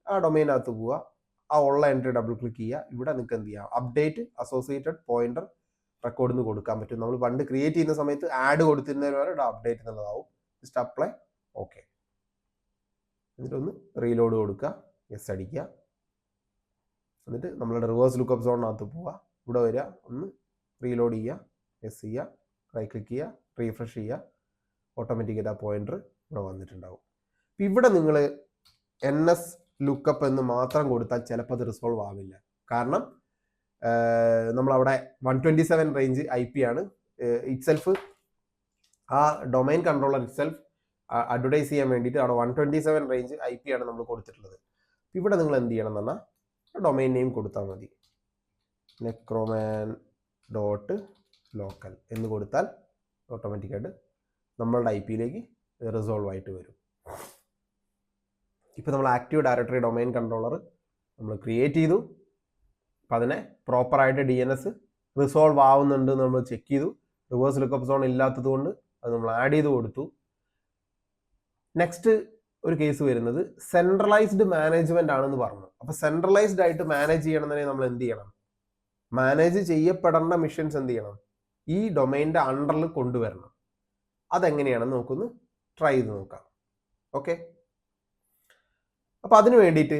ആ ഡൊമൈനകത്ത് പോവുക, ആ ഉള്ള എൻട്രി ഡബിൾ ക്ലിക്ക് ചെയ്യുക. ഇവിടെ നിങ്ങൾക്ക് എന്ത് ചെയ്യാം, അപ്ഡേറ്റ് അസോസിയേറ്റഡ് പോയിന്റർ റെക്കോർഡ് നിന്ന് കൊടുക്കാൻ പറ്റും. നമ്മൾ പണ്ട് ക്രിയേറ്റ് ചെയ്യുന്ന സമയത്ത് ആഡ് കൊടുത്തിരുന്നതിന് വരെ അപ്ഡേറ്റ് എന്നുള്ളതാവും. Just apply, okay. എന്നിട്ടൊന്ന് റീലോഡ് കൊടുക്കുക, യെസ് അടിക്കുക. എന്നിട്ട് നമ്മളുടെ റിവേഴ്സ് ലുക്കപ്പ് സോണിനകത്ത് പോവുക, ഇവിടെ വരിക, ഒന്ന് റീലോഡ് ചെയ്യുക, യെസ് ചെയ്യുക, റൈറ്റ് ക്ലിക്ക് ചെയ്യുക, റീഫ്രഷ് ചെയ്യുക. ഓട്ടോമാറ്റിക്കായിട്ട് ആ പോയിന്റർ ഇവിടെ വന്നിട്ടുണ്ടാവും. ഇവിടെ നിങ്ങൾ NS ലുക്കപ്പ് എന്ന് മാത്രം കൊടുത്താൽ ചിലപ്പോൾ അത് റിസോൾവ് ആവില്ല. കാരണം നമ്മളവിടെ 127 റേഞ്ച് IP ആണ്. ഇറ്റ്സെൽഫ് ആ ഡൊമൈൻ കൺട്രോളർ ഇറ്റ്സെൽഫ് അഡ്വർടൈസ് ചെയ്യാൻ വേണ്ടിയിട്ട് അവിടെ 127 റേഞ്ച് IP ആണ് നമ്മൾ കൊടുത്തിട്ടുള്ളത്. ഇവിടെ നിങ്ങൾ എന്ത് ചെയ്യണം എന്ന് പറഞ്ഞാൽ ഡൊമൈൻ നെയിം കൊടുത്താൽ മതി. necroman.local എന്ന് കൊടുത്താൽ ഓട്ടോമാറ്റിക്കായിട്ട് നമ്മളുടെ IPയിലേക്ക് റിസോൾവ് ആയിട്ട് വരും. ഇപ്പോൾ നമ്മൾ ആക്റ്റീവ് ഡയറക്ടറി ഡൊമൈൻ കൺട്രോളർ നമ്മൾ ക്രിയേറ്റ് ചെയ്തു. അപ്പം അതിനെ പ്രോപ്പറായിട്ട് DNS റിസോൾവ് ആവുന്നുണ്ട് നമ്മൾ ചെക്ക് ചെയ്തു. റിവേഴ്സ് ലുക്കപ്പ് സോൺ ഇല്ലാത്തത് കൊണ്ട് അത് നമ്മൾ ആഡ് ചെയ്ത് കൊടുത്തു. നെക്സ്റ്റ് ഒരു കേസ് വരുന്നത് സെൻട്രലൈസ്ഡ് മാനേജ്മെന്റ് ആണെന്ന് പറഞ്ഞു. അപ്പോൾ സെൻട്രലൈസ്ഡ് ആയിട്ട് മാനേജ് ചെയ്യണമെന്നുണ്ടെങ്കിൽ നമ്മൾ എന്ത് ചെയ്യണം, മാനേജ് ചെയ്യപ്പെടേണ്ട മിഷൻസ് എന്ത് ചെയ്യണം, ഈ ഡൊമൈൻ്റെ അണ്ടറിൽ കൊണ്ടുവരണം. അതെങ്ങനെയാണെന്ന് നമുക്കൊന്ന് ട്രൈ ചെയ്ത് നോക്കാം. ഓക്കെ, അപ്പോൾ അതിന് വേണ്ടിയിട്ട്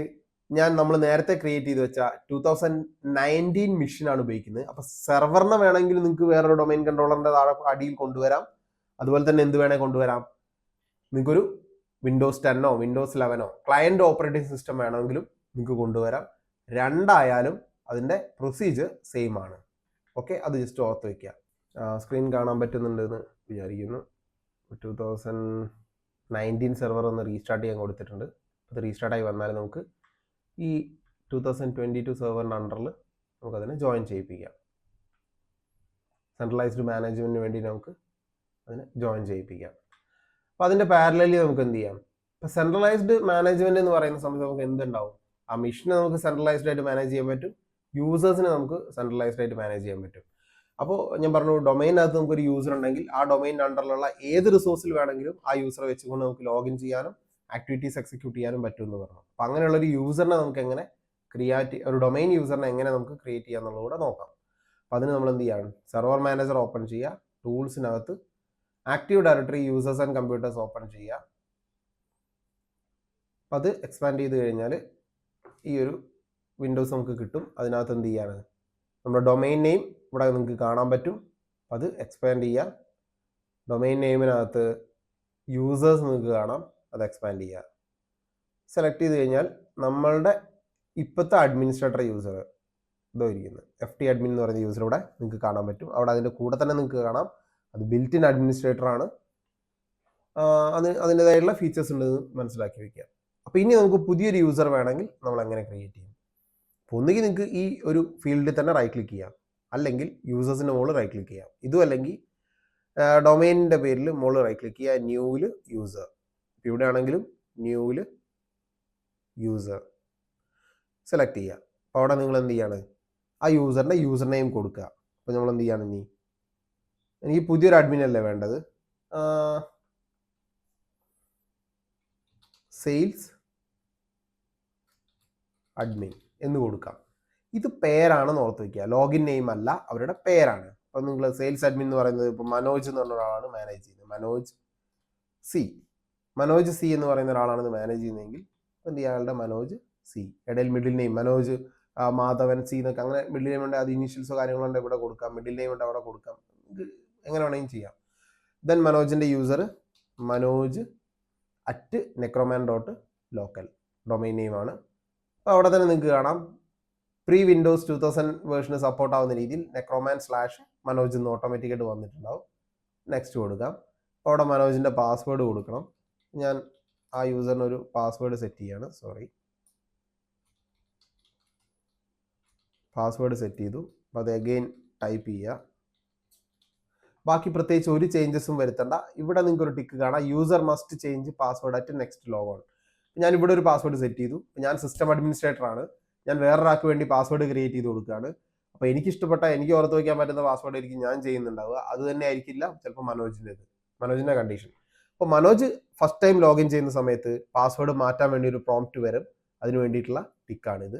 നമ്മൾ നേരത്തെ ക്രിയേറ്റ് ചെയ്ത് വെച്ച 2019 മെഷീനാണ് ഉപയോഗിക്കുന്നത്. അപ്പോൾ സെർവറിനെ വേണമെങ്കിൽ നിങ്ങൾക്ക് വേറൊരു ഡൊമൈൻ കൺട്രോളറിൻ്റെ അടിയിൽ കൊണ്ടുവരാം. അതുപോലെ തന്നെ എന്ത് വേണേൽ കൊണ്ടുവരാം, നിങ്ങൾക്കൊരു Windows 10 Windows 11 client operating system വേണമെങ്കിലും നിങ്ങൾക്ക് കൊണ്ടുവരാം. രണ്ടായാലും അതിൻ്റെ പ്രൊസീജിയർ സെയിം ആണ്. ഓക്കെ, അത് ജസ്റ്റ് ഓർത്ത് വയ്ക്കുക. സ്ക്രീൻ കാണാൻ പറ്റുന്നുണ്ടെന്ന് വിചാരിക്കുന്നു. 2019 സെർവർ ഒന്ന് റീസ്റ്റാർട്ട് ചെയ്യാൻ കൊടുത്തിട്ടുണ്ട്. അത് റീസ്റ്റാർട്ടായി വന്നാൽ നമുക്ക് ഈ 2022 സെർവറിൻ്റെ അണ്ടറിൽ നമുക്കതിനെ ജോയിൻ ചെയ്യിപ്പിക്കാം. സെൻട്രലൈസ്ഡ് മാനേജ്മെൻറ്റിന് വേണ്ടി നമുക്ക് അതിനെ ജോയിൻ ചെയ്യിപ്പിക്കാം. അപ്പോൾ അതിൻ്റെ പാരലലി നമുക്ക് എന്ത് ചെയ്യാം, ഇപ്പോൾ സെൻട്രലൈസ്ഡ് മാനേജ്മെൻറ്റ് എന്ന് പറയുന്ന സമയത്ത് നമുക്ക് എന്തുണ്ടാവും, ആ മെഷീനെ നമുക്ക് സെൻട്രലൈസ്ഡ് ആയിട്ട് മാനേജ് ചെയ്യാൻ പറ്റും, യൂസേഴ്സിനെ നമുക്ക് സെൻട്രലൈസ്ഡ് ആയിട്ട് മാനേജ് ചെയ്യാൻ പറ്റും. അപ്പോൾ ഞാൻ പറഞ്ഞു, ഡൊമൈനകത്ത് നമുക്കൊരു യൂസർ ഉണ്ടെങ്കിൽ ആ ഡൊമൈൻ അണ്ടറിലുള്ള ഏത് റിസോഴ്സിൽ വേണമെങ്കിലും ആ യൂസറെ വെച്ചുകൊണ്ട് നമുക്ക് ലോഗിൻ ചെയ്യാനും ആക്ടിവിറ്റീസ് എക്സിക്യൂട്ട് ചെയ്യാനും പറ്റുമെന്ന് പറഞ്ഞു. അപ്പോൾ അങ്ങനെയുള്ളൊരു യൂസറിനെ നമുക്ക് എങ്ങനെ ഒരു ഡൊമൈൻ യൂസറിനെ എങ്ങനെ നമുക്ക് ക്രിയേറ്റ് ചെയ്യാം എന്നുള്ളത് കൂടെ നോക്കാം. അപ്പോൾ അതിന് നമ്മൾ എന്ത് ചെയ്യാണ്, സെർവർ മാനേജർ ഓപ്പൺ ചെയ്യുക, ടൂൾസിനകത്ത് active directory users and computers open ചെയ്യുക. അപ്പം അത് എക്സ്പാൻഡ് ചെയ്ത് കഴിഞ്ഞാൽ ഈ ഒരു വിൻഡോസ് നമുക്ക് കിട്ടും. അതിനകത്ത് എന്ത് ചെയ്യാണ്, നമ്മുടെ ഡൊമൈൻ നെയിം ഇവിടെ നിങ്ങൾക്ക് കാണാൻ പറ്റും. അത് എക്സ്പാൻഡ് ചെയ്യുക. ഡൊമൈൻ നെയിമിനകത്ത് യൂസേഴ്സ് നിങ്ങൾക്ക് കാണാം, അത് എക്സ്പാൻഡ് ചെയ്യുക. സെലക്ട് ചെയ്ത് കഴിഞ്ഞാൽ നമ്മളുടെ ഇപ്പോഴത്തെ അഡ്മിനിസ്ട്രേറ്റർ യൂസർ ഇതോ ഇരിക്കുന്നത് FT അഡ്മിൻ എന്ന് പറയുന്ന യൂസർ ഇവിടെ നിങ്ങൾക്ക് കാണാൻ പറ്റും. അവിടെ അതിൻ്റെ കൂടെ തന്നെ നിങ്ങൾക്ക് കാണാം അത് ബിൽറ്റ് ഇൻ അഡ്മിനിസ്ട്രേറ്റർ ആണ്. അതിൻ്റെതായിട്ടുള്ള ഫീച്ചേഴ്സ് ഉണ്ടെന്ന് മനസ്സിലാക്കി വയ്ക്കുക. അപ്പോൾ ഇനി നമുക്ക് പുതിയൊരു യൂസർ വേണമെങ്കിൽ നമ്മൾ എങ്ങനെ ക്രിയേറ്റ് ചെയ്യും. അപ്പോൾ ഒന്നുകിൽ നിങ്ങൾക്ക് ഈ ഒരു ഫീൽഡിൽ തന്നെ റൈറ്റ് ക്ലിക്ക് ചെയ്യാം, അല്ലെങ്കിൽ യൂസേഴ്സിൻ്റെ മുകളിൽ റൈറ്റ് ക്ലിക്ക് ചെയ്യാം. ഇതും അല്ലെങ്കിൽ ഡൊമൈനിൻ്റെ പേരിൽ മുകളിൽ റൈറ്റ് ക്ലിക്ക് ചെയ്യുക, ന്യൂവിൽ യൂസർ. ഇപ്പോൾ ഇവിടെ ആണെങ്കിലും ന്യൂവിൽ യൂസർ സെലക്ട് ചെയ്യുക. അപ്പോൾ അവിടെ നിങ്ങൾ എന്ത് ചെയ്യാണ്, ആ യൂസറിൻ്റെ യൂസർ നെയിം കൊടുക്കുക. അപ്പോൾ നമ്മൾ എന്ത് ചെയ്യാണ്, എനിക്ക് പുതിയൊരു അഡ്മിൻ അല്ലേ വേണ്ടത്, സെയിൽസ് അഡ്മിൻ എന്ന് കൊടുക്കാം. ഇത് പേരാണെന്ന് ഓർത്ത് വയ്ക്കുക, ലോഗിൻ നെയിം അല്ല, അവരുടെ പേരാണ്. അപ്പം നിങ്ങൾ സെയിൽസ് അഡ്മിൻ എന്ന് പറയുന്നത് ഇപ്പോൾ മനോജ് എന്ന് പറഞ്ഞ ഒരാളാണ് മാനേജ് ചെയ്യുന്നത്, മനോജ് സി എന്ന് പറയുന്ന ഒരാളാണ് ഇത് മാനേജ് ചെയ്യുന്നതെങ്കിൽ എന്ത് ചെയ്യുക, അയാളുടെ മനോജ് സി, ഇടയിൽ middle name Manoj Madhavan C എന്നൊക്കെ അങ്ങനെ മിഡിൽ നെയിം ഉണ്ട്, അത് ഇനീഷ്യൽസോ കാര്യങ്ങളുണ്ട് ഇവിടെ കൊടുക്കാം, മിഡിൽ നെയിം ഉണ്ട് അവിടെ കൊടുക്കാം, ഇത് എങ്ങനെ വേണമെങ്കിലും ചെയ്യാം. ദെൻ മനോജിൻ്റെ യൂസർ മനോജ് @necroman.local ഡൊമൈൻ നെയിമാണ്. അപ്പോൾ അവിടെ തന്നെ നിങ്ങൾക്ക് കാണാം പ്രീ വിൻഡോസ് 2000 വേർഷന് സപ്പോർട്ട് ആവുന്ന രീതിയിൽ necroman/മനോജ് എന്ന് ഓട്ടോമാറ്റിക്കായിട്ട് വന്നിട്ടുണ്ടാവും. നെക്സ്റ്റ് കൊടുക്കാം. അപ്പോൾ അവിടെ മനോജിൻ്റെ പാസ്വേഡ് കൊടുക്കണം. ഞാൻ ആ യൂസറിന് ഒരു പാസ്വേഡ് സെറ്റ് ചെയ്യാണ്, പാസ്വേഡ് സെറ്റ് ചെയ്തു. അപ്പോൾ അത് അഗെയിൻ ടൈപ്പ് ചെയ്യുക. ബാക്കി പ്രത്യേകിച്ച് ഒരു ചേഞ്ചസും വരുത്തണ്ട. ഇവിടെ നിങ്ങൾക്ക് ഒരു ടിക്ക് കാണാം, user must change password next logon. ഞാൻ ഇവിടെ ഒരു പാസ്വേഡ് സെറ്റ് ചെയ്തു. ഞാൻ സിസ്റ്റം അഡ്മിനിസ്ട്രേറ്റർ ആണ്, ഞാൻ വേറൊരാൾക്ക് വേണ്ടി പാസ്വേഡ് ക്രിയേറ്റ് ചെയ്ത് കൊടുക്കുകയാണ്. അപ്പോൾ എനിക്ക് ഓർത്ത് വയ്ക്കാൻ പറ്റുന്ന പാസ്വേഡ് ആയിരിക്കും ഞാൻ ചെയ്യുന്നുണ്ടാവുക, അത് തന്നെ ആയിരിക്കില്ല ചിലപ്പോൾ മനോജിൻ്റെ കണ്ടീഷൻ. അപ്പോൾ മനോജ് ഫസ്റ്റ് ടൈം ലോഗിൻ ചെയ്യുന്ന സമയത്ത് പാസ്വേഡ് മാറ്റാൻ വേണ്ടി ഒരു പ്രോംപ്റ്റ് വരും, അതിന് വേണ്ടിയിട്ടുള്ള ടിക്കാണിത്.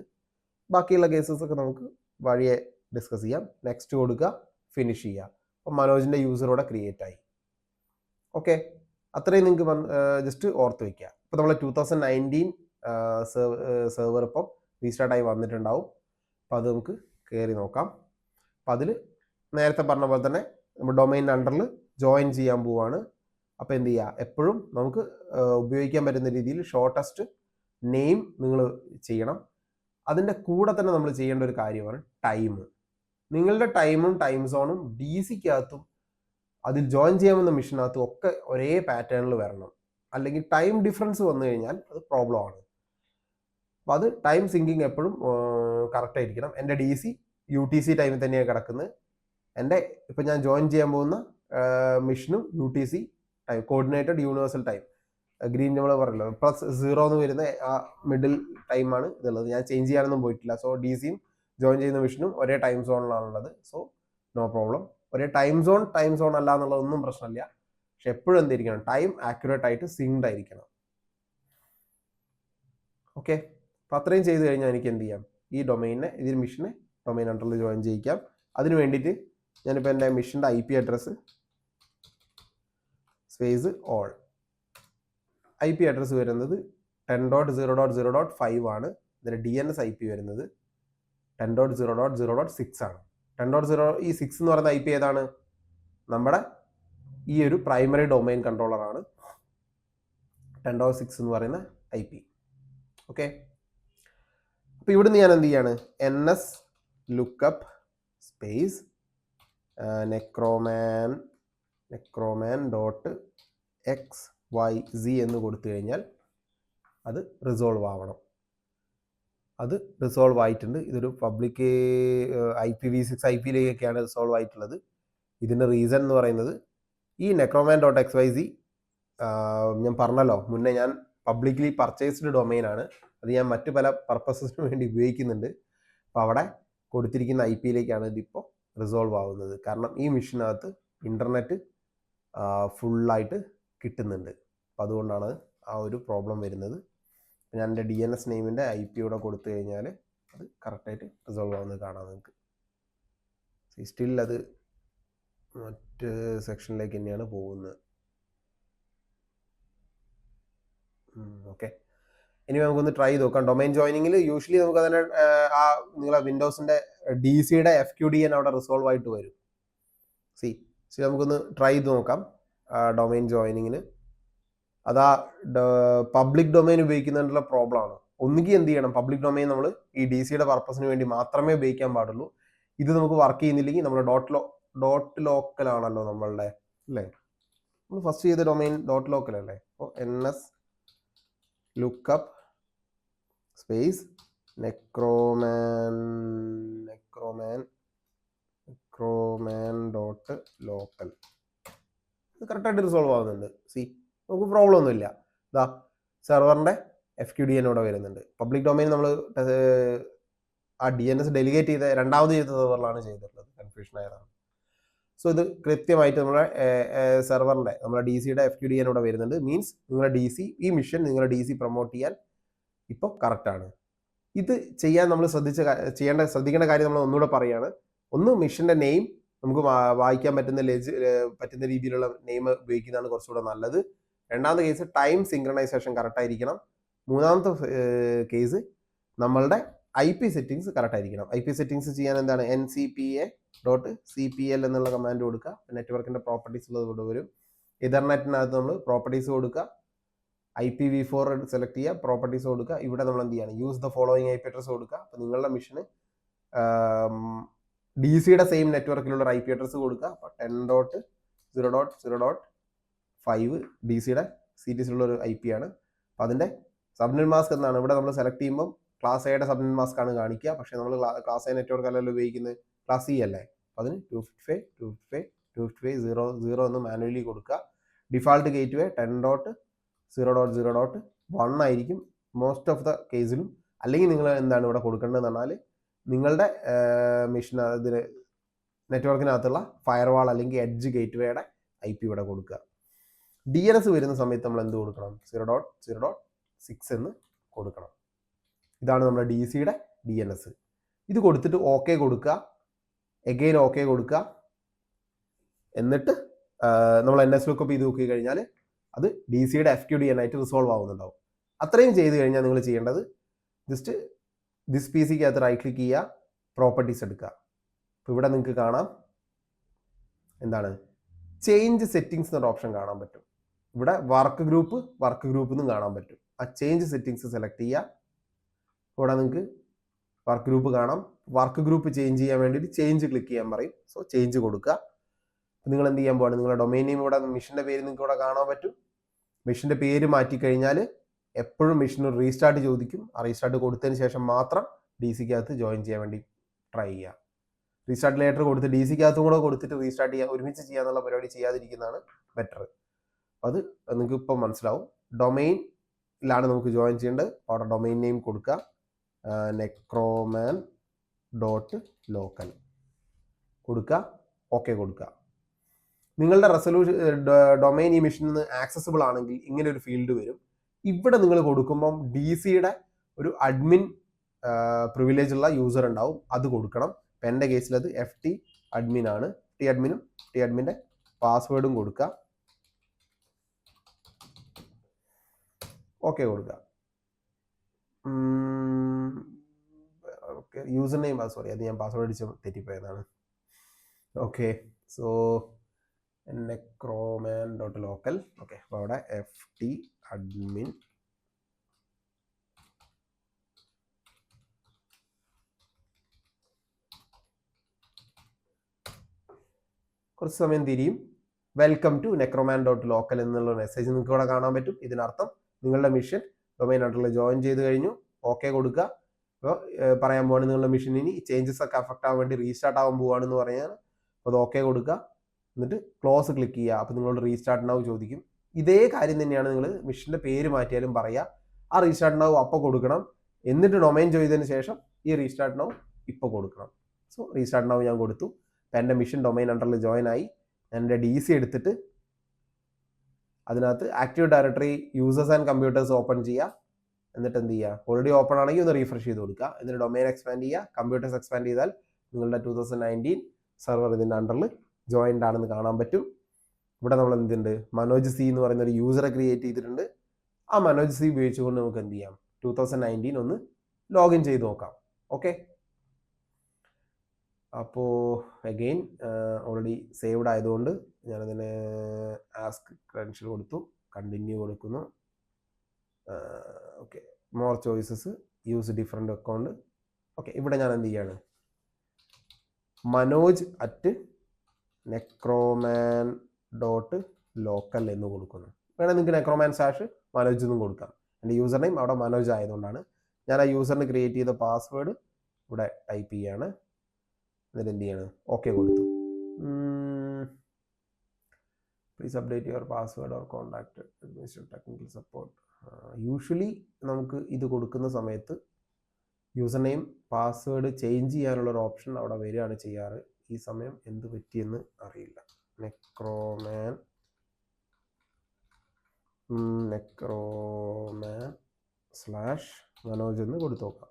ബാക്കിയുള്ള കേസസ് ഒക്കെ നമുക്ക് വഴിയെ ഡിസ്കസ് ചെയ്യാം. നെക്സ്റ്റ് കൊടുക്കുക, ഫിനിഷ് ചെയ്യുക. അപ്പോൾ മനോജിൻ്റെ യൂസറോടെ ക്രിയേറ്റ് ആയി. ഓക്കെ, അത്രയും നിങ്ങൾക്ക് ജസ്റ്റ് ഓർത്ത് വയ്ക്കുക. ഇപ്പോൾ നമ്മൾ 2019 സെർവർ ഇപ്പം റീസ്റ്റാർട്ടായി വന്നിട്ടുണ്ടാവും. അപ്പോൾ അത് നമുക്ക് കയറി നോക്കാം. അപ്പോൾ അതിൽ നേരത്തെ പറഞ്ഞ പോലെ തന്നെ നമ്മൾ ഡൊമൈൻ അണ്ടറിൽ ജോയിൻ ചെയ്യാൻ പോവുകയാണ്. അപ്പോൾ എന്ത് ചെയ്യുക, എപ്പോഴും നമുക്ക് ഉപയോഗിക്കാൻ പറ്റുന്ന രീതിയിൽ ഷോർട്ടസ്റ്റ് നെയിം നിങ്ങൾ ചെയ്യണം. അതിൻ്റെ കൂടെ തന്നെ നമ്മൾ ചെയ്യേണ്ട ഒരു കാര്യമാണ് ടൈം. നിങ്ങളുടെ ടൈമും ടൈം സോണും DCക്കകത്തും അതിൽ ജോയിൻ ചെയ്യാമെന്ന മിഷനകത്തും ഒക്കെ ഒരേ പാറ്റേണിൽ വരണം. അല്ലെങ്കിൽ ടൈം ഡിഫറൻസ് വന്നു കഴിഞ്ഞാൽ അത് പ്രോബ്ലം ആണ്. അപ്പോൾ അത് ടൈം സിങ്കിങ് എപ്പോഴും കറക്റ്റ് ആയിരിക്കണം. എൻ്റെ DC UTC ടൈമിൽ തന്നെയാണ് കിടക്കുന്നത്. എൻ്റെ ഇപ്പം ഞാൻ ജോയിൻ ചെയ്യാൻ പോകുന്ന മിഷനും UTC time, coordinated universal time, green നമ്മൾ പറയല്ലോ +0 എന്ന് വരുന്ന ആ മിഡിൽ ടൈമാണ് ഇതുള്ളത്. ഞാൻ ചേഞ്ച് ചെയ്യാനൊന്നും പോയിട്ടില്ല. സോ DCയും ജോയിൻ ചെയ്യുന്ന മിഷനും ഒരേ ടൈം സോണിലാണുള്ളത്. So no problem. ഒരേ ടൈം സോൺ അല്ല എന്നുള്ളതൊന്നും പ്രശ്നമില്ല. പക്ഷെ എപ്പോഴും എന്തിരിക്കണം, ടൈം ആക്യുറേറ്റ് ആയിട്ട് സിങ്ക്ഡ് ആയിരിക്കണം. ഓക്കെ, അപ്പോൾ അത്രയും ചെയ്ത് കഴിഞ്ഞാൽ എനിക്ക് എന്ത് ചെയ്യാം, ഈ മിഷനെ ഡൊമൈൻ അണ്ടറിൽ ജോയിൻ ചെയ്യിക്കാം. അതിന് വേണ്ടിയിട്ട് ഞാനിപ്പോൾ എൻ്റെ മെഷീൻ്റെ IP address space all. IP address വരുന്നത് 10.0.0.5 ആണ്. ഇതിൻ്റെ DNS IP വരുന്നത് 10.0.0.6 ആണ്. 10.0 ഈ 6 എന്ന് പറയുന്ന IP ഏതാണ്? നമ്മുടെ ഈ ഒരു പ്രൈമറി ഡൊമൈൻ കൺട്രോളറാണ് 10.6 എന്ന് പറയുന്ന IP. ഓക്കെ, അപ്പോൾ ഇവിടുന്ന് ഞാൻ എന്ത് ചെയ്യാണ്? NS lookup സ്പേസ് necroman.xyz എന്ന് കൊടുത്തു കഴിഞ്ഞാൽ അത് റിസോൾവ് ആവണം. അത് റിസോൾവ് ആയിട്ടുണ്ട്. ഇതൊരു പബ്ലിക് IPv6 IP-ലേക്കൊക്കെയാണ് റിസോൾവ് ആയിട്ടുള്ളത്. ഇതിൻ്റെ റീസൺ എന്ന് പറയുന്നത് ഈ necroman.xyz ഞാൻ പറഞ്ഞല്ലോ മുന്നേ, ഞാൻ പബ്ലിക്ലി പർച്ചേസ്ഡ് ഡൊമൈനാണ്. അത് ഞാൻ മറ്റു പല പർപ്പസസിന് വേണ്ടി ഉപയോഗിക്കുന്നുണ്ട്. അപ്പോൾ അവിടെ കൊടുത്തിരിക്കുന്ന IP-ലേക്കാണ് ഇതിപ്പോൾ റിസോൾവ് ആവുന്നത്. കാരണം ഈ മെഷീനകത്ത് ഇൻ്റർനെറ്റ് ഫുള്ളായിട്ട് കിട്ടുന്നുണ്ട്. അപ്പോൾ അതുകൊണ്ടാണ് ആ ഒരു പ്രോബ്ലം വരുന്നത്. ഞാൻ എൻ്റെ DNS നെയിമിൻ്റെ IP ഇവിടെ കൊടുത്തു കഴിഞ്ഞാൽ അത് കറക്റ്റായിട്ട് റിസോൾവ് ആവുന്നത് കാണാം നിങ്ങൾക്ക്. സ്റ്റിൽ അത് മറ്റ് സെക്ഷനിലേക്ക് തന്നെയാണ് പോകുന്നത്. ഓക്കെ, ഇനി നമുക്കൊന്ന് ട്രൈ ചെയ്ത് നോക്കാം. ഡൊമൈൻ ജോയിനിങ്ങിൽ യൂഷ്വലി നമുക്ക് അതിനെ ആ നിങ്ങളെ വിൻഡോസിൻ്റെ DC-യുടെ FQDN അവിടെ റിസോൾവ് ആയിട്ട് വരും. നമുക്കൊന്ന് ട്രൈ ചെയ്ത് നോക്കാം ഡൊമൈൻ ജോയിനിങ്ങിന്. അതാ പബ്ലിക് ഡൊമൈൻ ഉപയോഗിക്കുന്നതിനുള്ള പ്രോബ്ലം ആണ്. ഒന്നുകിൽ എന്ത് ചെയ്യണം, പബ്ലിക് ഡൊമൈൻ നമ്മൾ ഈ DC-യുടെ പർപ്പസിന് വേണ്ടി മാത്രമേ ഉപയോഗിക്കാൻ പാടുള്ളൂ. ഇത് നമുക്ക് വർക്ക് ചെയ്യുന്നില്ലെങ്കിൽ നമ്മൾ ഡോട്ട് ലോക്കൽ ആണല്ലോ നമ്മളുടെ, അല്ലേ? നമ്മൾ ഫസ്റ്റ് ചെയ്ത ഡൊമൈൻ ഡോട്ട് ലോക്കൽ അല്ലേ? അപ്പോൾ NS lookup സ്പേസ് necroman.local ഇത് കറക്റ്റായിട്ട് റിസോൾവ് ആവുന്നുണ്ട്. നമുക്ക് പ്രോബ്ലം ഒന്നുമില്ല. ഇതാ സെർവറിൻ്റെ FQDN ഇവിടെ വരുന്നുണ്ട്. പബ്ലിക് ഡൊമൈൻ നമ്മൾ ആ DNS ഡെലിഗേറ്റ് ചെയ്ത രണ്ടാമത് ചെയ്ത സെർവറിലാണ് ചെയ്തിട്ടുള്ളത്. കൺഫ്യൂഷൻ ആയതാണ്. ഇത് കൃത്യമായിട്ട് നമ്മുടെ സെർവറിൻ്റെ നമ്മുടെ DC-യുടെ FQDN ഇവിടെ വരുന്നുണ്ട്. മീൻസ് നിങ്ങളുടെ DC, ഈ മിഷൻ നിങ്ങളുടെ DC പ്രൊമോട്ട് ചെയ്യാൻ ഇപ്പോൾ കറക്റ്റാണ്. ഇത് ചെയ്യാൻ നമ്മൾ ശ്രദ്ധിക്കേണ്ട കാര്യം നമ്മൾ ഒന്നുകൂടെ പറയുകയാണ്. ഒന്ന്, മിഷൻ്റെ നെയിം നമുക്ക് വായിക്കാൻ പറ്റുന്ന രീതിയിലുള്ള നെയിം ഉപയോഗിക്കുന്നതാണ് കുറച്ചുകൂടെ നല്ലത്. രണ്ടാമത്തെ കേസ് ടൈം സിങ്ക്രണൈസേഷൻ കറക്റ്റായിരിക്കണം. മൂന്നാമത്തെ കേസ് നമ്മളുടെ IP സെറ്റിങ്സ് കറക്റ്റായിരിക്കണം. IP സെറ്റിങ്സ് ചെയ്യാൻ എന്താണ്? ncpa.cpl എന്നുള്ള കമാൻഡ് കൊടുക്കുക. നെറ്റ്വർക്കിൻ്റെ പ്രോപ്പർട്ടീസ് ഉള്ളത് ഇവിടെ വരും. ഇഥർനെറ്റിനകത്ത് നമ്മൾ പ്രോപ്പർട്ടീസ് കൊടുക്കുക. IPv4 സെലക്ട് ചെയ്യുക, പ്രോപ്പർട്ടീസ് കൊടുക്കുക. ഇവിടെ നമ്മൾ എന്ത് ചെയ്യണം? Use the following IP address കൊടുക്കുക. അപ്പോൾ നിങ്ങളുടെ മിഷന് DC-യുടെ സെയിം നെറ്റ്വർക്കിലുള്ള IP അഡ്രസ് കൊടുക്കുക. അപ്പോൾ 10.0.0.5 DC-യുടെ സീരീസിലുള്ള ഒരു IP ആണ്. അപ്പോൾ അതിൻ്റെ സബ്നെറ്റ് മാസ്ക് എന്നാണ് ഇവിടെ നമ്മൾ സെലക്ട് ചെയ്യുമ്പോൾ ക്ലാസ് എയുടെ സബ്നെറ്റ് മാസ്ക് ആണ് കാണിക്കുക. പക്ഷേ നമ്മൾ ക്ലാസ് എ നെറ്റ്വർക്ക് അല്ലല്ലോ ഉപയോഗിക്കുന്നത്, ക്ലാസ് C അല്ലേ? അപ്പോൾ അതിന് 255.255.255.0.0 എന്ന് മാനുവലി കൊടുക്കുക. ഡിഫാൾട്ട് ഗേറ്റ് വേ 10.0.0.1 ആയിരിക്കും മോസ്റ്റ് ഓഫ് ദ കേസിലും. അല്ലെങ്കിൽ നിങ്ങൾ എന്താണ് ഇവിടെ കൊടുക്കേണ്ടതെന്ന് പറഞ്ഞാൽ നിങ്ങളുടെ മെഷീൻ ഇതിന് നെറ്റ്വർക്കിനകത്തുള്ള ഫയർവാൾ അല്ലെങ്കിൽ എഡ്ജ് ഗേറ്റ് വേയുടെ IP ഇവിടെ കൊടുക്കുക. DNS വരുന്ന സമയത്ത് നമ്മൾ എന്ത് കൊടുക്കണം? 0.0.6 എന്ന് കൊടുക്കണം. ഇതാണ് നമ്മുടെ DC-യുടെ DNS. ഇത് കൊടുത്തിട്ട് OK കൊടുക്കുക, എഗെയിൻ OK കൊടുക്കുക. എന്നിട്ട് നമ്മൾ NS lookup ചെയ്ത് നോക്കി കഴിഞ്ഞാൽ അത് DC-യുടെ FQDN ആയിട്ട് റിസോൾവ് ആവുന്നുണ്ടാവും. അത്രയും ചെയ്ത് കഴിഞ്ഞാൽ നിങ്ങൾ ചെയ്യേണ്ടത് ജസ്റ്റ് ദിസ് PC-ക്കകത്ത് റൈറ്റ് ക്ലിക്ക് ചെയ്യുക, പ്രോപ്പർട്ടീസ് എടുക്കുക. അപ്പോൾ ഇവിടെ നിങ്ങൾക്ക് കാണാം എന്താണ്? ചേഞ്ച് സെറ്റിങ്സ് എന്നൊരു ഓപ്ഷൻ കാണാൻ പറ്റും. ഇവിടെ വർക്ക് ഗ്രൂപ്പ് എന്നും കാണാൻ പറ്റും. ആ ചേഞ്ച് സെറ്റിങ്സ് സെലക്ട് ചെയ്യുക. ഇവിടെ നിങ്ങൾക്ക് വർക്ക് ഗ്രൂപ്പ് കാണാം. വർക്ക് ഗ്രൂപ്പ് ചേഞ്ച് ചെയ്യാൻ വേണ്ടിയിട്ട് ചേഞ്ച് ക്ലിക്ക് ചെയ്യാൻ പറയും. ചേഞ്ച് കൊടുക്കുക. നിങ്ങൾ എന്ത് ചെയ്യാൻ പോവാണ്? നിങ്ങളുടെ ഡൊമൈൻ നെയിം ഇവിടെ, മെഷീൻ്റെ പേര് നിങ്ങൾക്ക് ഇവിടെ കാണാൻ പറ്റും. മെഷീൻ്റെ പേര് മാറ്റിക്കഴിഞ്ഞാൽ എപ്പോഴും മെഷീൻ റീസ്റ്റാർട്ട് ചോദിക്കും. ആ റീസ്റ്റാർട്ട് കൊടുത്തതിന് ശേഷം മാത്രം DC-ക്കകത്ത് ജോയിൻ ചെയ്യാൻ വേണ്ടി ട്രൈ ചെയ്യുക. റീസ്റ്റാർട്ട് ലേറ്റർ കൊടുത്ത് DC-ക്കകത്തും കൂടെ കൊടുത്തിട്ട് റീസ്റ്റാർട്ട് ചെയ്യുക, ഒരുമിച്ച് ചെയ്യാന്നുള്ള പരിപാടി ചെയ്യാതിരിക്കുന്നതാണ് ബെറ്റർ. അത് നിങ്ങൾക്ക് ഇപ്പം മനസ്സിലാവും. ഡൊമൈനിലാണ് നമുക്ക് ജോയിൻ ചെയ്യേണ്ടത്. അവിടെ ഡൊമൈൻ നെയിം കൊടുക്കുക, necroman.local കൊടുക്കുക, OK കൊടുക്കുക. നിങ്ങളുടെ ഡൊമൈൻ ഈ മെഷീനിൽ നിന്ന് ആക്സസിബിൾ ആണെങ്കിൽ ഇങ്ങനെ ഒരു ഫീൽഡ് വരും. ഇവിടെ നിങ്ങൾ കൊടുക്കുമ്പം DC-യുടെ ഒരു അഡ്മിൻ പ്രിവിലേജ് ഉള്ള യൂസർ ഉണ്ടാവും, അത് കൊടുക്കണം. ഇപ്പം എൻ്റെ കേസിൽ അത് FT അഡ്മിൻ ആണ്. ടി അഡ്മിൻ്റെ പാസ്വേഡും കൊടുക്കുക. ഓക്കെ കൊടുക്കുക. ഓക്കെ, യൂസർ നെയിം സോറി, അത് ഞാൻ പാസ്വേഡ് അടിച്ച് തെറ്റിപ്പോയതാണ്. Okay, so necroman.local. ഓക്കെ, അപ്പോൾ അവിടെ ft admin കുറച്ച് സമയം തിരിയും. വെൽക്കം ടു necroman.local എന്നുള്ള മെസ്സേജ് നിങ്ങൾക്ക് ഇവിടെ കാണാൻ പറ്റും. ഇതിനർത്ഥം നിങ്ങളുടെ മിഷൻ ഡൊമൈൻ അണ്ടറിൽ ജോയിൻ ചെയ്ത് കഴിഞ്ഞു. ഓക്കെ കൊടുക്കുക. അപ്പോൾ പറയാൻ പോവാണ് നിങ്ങളുടെ മിഷൻ ഇനി ചേഞ്ചസ് ഒക്കെ അഫക്റ്റ് ആവാൻ വേണ്ടി റീസ്റ്റാർട്ട് ആവാൻ പോവാണെന്ന് പറയാൻ. അപ്പോൾ അത് ഓക്കെ കൊടുക്കുക. എന്നിട്ട് ക്ലോസ് ക്ലിക്ക് ചെയ്യുക. അപ്പോൾ നിങ്ങളോട് റീസ്റ്റാർട്ട് നൗ ചോദിക്കും. ഇതേ കാര്യം തന്നെയാണ് നിങ്ങൾ മിഷൻ്റെ പേര് മാറ്റിയാലും പറയുക. ആ റീസ്റ്റാർട്ട് നൗ അപ്പോൾ കൊടുക്കണം. എന്നിട്ട് ഡൊമൈൻ ചെയ്തതിന് ശേഷം ഈ റീസ്റ്റാർട്ട് നൗ ഇപ്പോൾ കൊടുക്കണം. സോ റീസ്റ്റാർട്ട് നൗ ഞാൻ കൊടുത്തു. അപ്പം എൻ്റെ മിഷൻ ഡൊമൈൻ അണ്ടറിൽ ജോയിൻ ആയി. ഞാൻ എൻ്റെ DC എടുത്തിട്ട് അതിനകത്ത് active directory users and computers open ചെയ്യുക. എന്നിട്ട് എന്ത് ചെയ്യുക, ഓൾറെഡി ഓപ്പൺ ആണെങ്കിൽ ഒന്ന് റീഫ്രഷ് ചെയ്ത് കൊടുക്കുക. എന്നിട്ട് ഡൊമൈൻ എക്സ്പാൻഡ് ചെയ്യുക. കമ്പ്യൂട്ടേഴ്സ് എക്സ്പാൻഡ് ചെയ്താൽ നിങ്ങളുടെ 2019 സെർവർ ഇതിൻ്റെ അണ്ടറിൽ ജോയിൻഡ് ആണെന്ന് കാണാൻ പറ്റും. ഇവിടെ നമ്മൾ എന്തുണ്ട്, മനോജ് സി എന്ന് പറയുന്ന ഒരു യൂസറെ ക്രിയേറ്റ് ചെയ്തിട്ടുണ്ട്. ആ മനോജ് സി ഉപയോഗിച്ചുകൊണ്ട് നമുക്ക് എന്ത് ചെയ്യാം, 2019 ഒന്ന് ലോഗിൻ ചെയ്ത് നോക്കാം. ഓക്കെ, അപ്പോൾ അഗെയിൻ ഓൾറെഡി സേവ്ഡ് ആയതുകൊണ്ട് ഞാനതിന് ആസ്ക് ക്രെഡൻഷ്യൽ കൊടുത്തു, കണ്ടിന്യൂ കൊടുക്കുന്നു. Okay, more choices, use different account. Okay, ഇവിടെ ഞാൻ എന്ത് ചെയ്യാണ്, manoj@necroman.local എന്ന് കൊടുക്കുന്നു. വേണമെങ്കിൽ നിങ്ങൾക്ക് necroman/മനോജ് എന്നും കൊടുക്കാം. എൻ്റെ യൂസർ നെയിം അവിടെ മനോജ് ആയതുകൊണ്ടാണ്. ഞാൻ ആ യൂസറിന് ക്രിയേറ്റ് ചെയ്ത പാസ്വേഡ് ഇവിടെ ടൈപ്പ് ചെയ്യാണ്. എന്നിട്ട് എന്ത് ചെയ്യാണ്, ഓക്കെ കൊടുത്തു. Please update your password or contact technical support. Usually നമുക്ക് ഇത് കൊടുക്കുന്ന സമയത്ത് യൂസർ നെയിം പാസ്വേഡ് ചേഞ്ച് ചെയ്യാനുള്ളൊരു ഓപ്ഷൻ അവിടെ വരികയാണ് ചെയ്യാറ്. ഈ സമയം എന്ത് പറ്റിയെന്ന് അറിയില്ല. necroman/മനോജ് എന്ന് കൊടുത്തു നോക്കാം.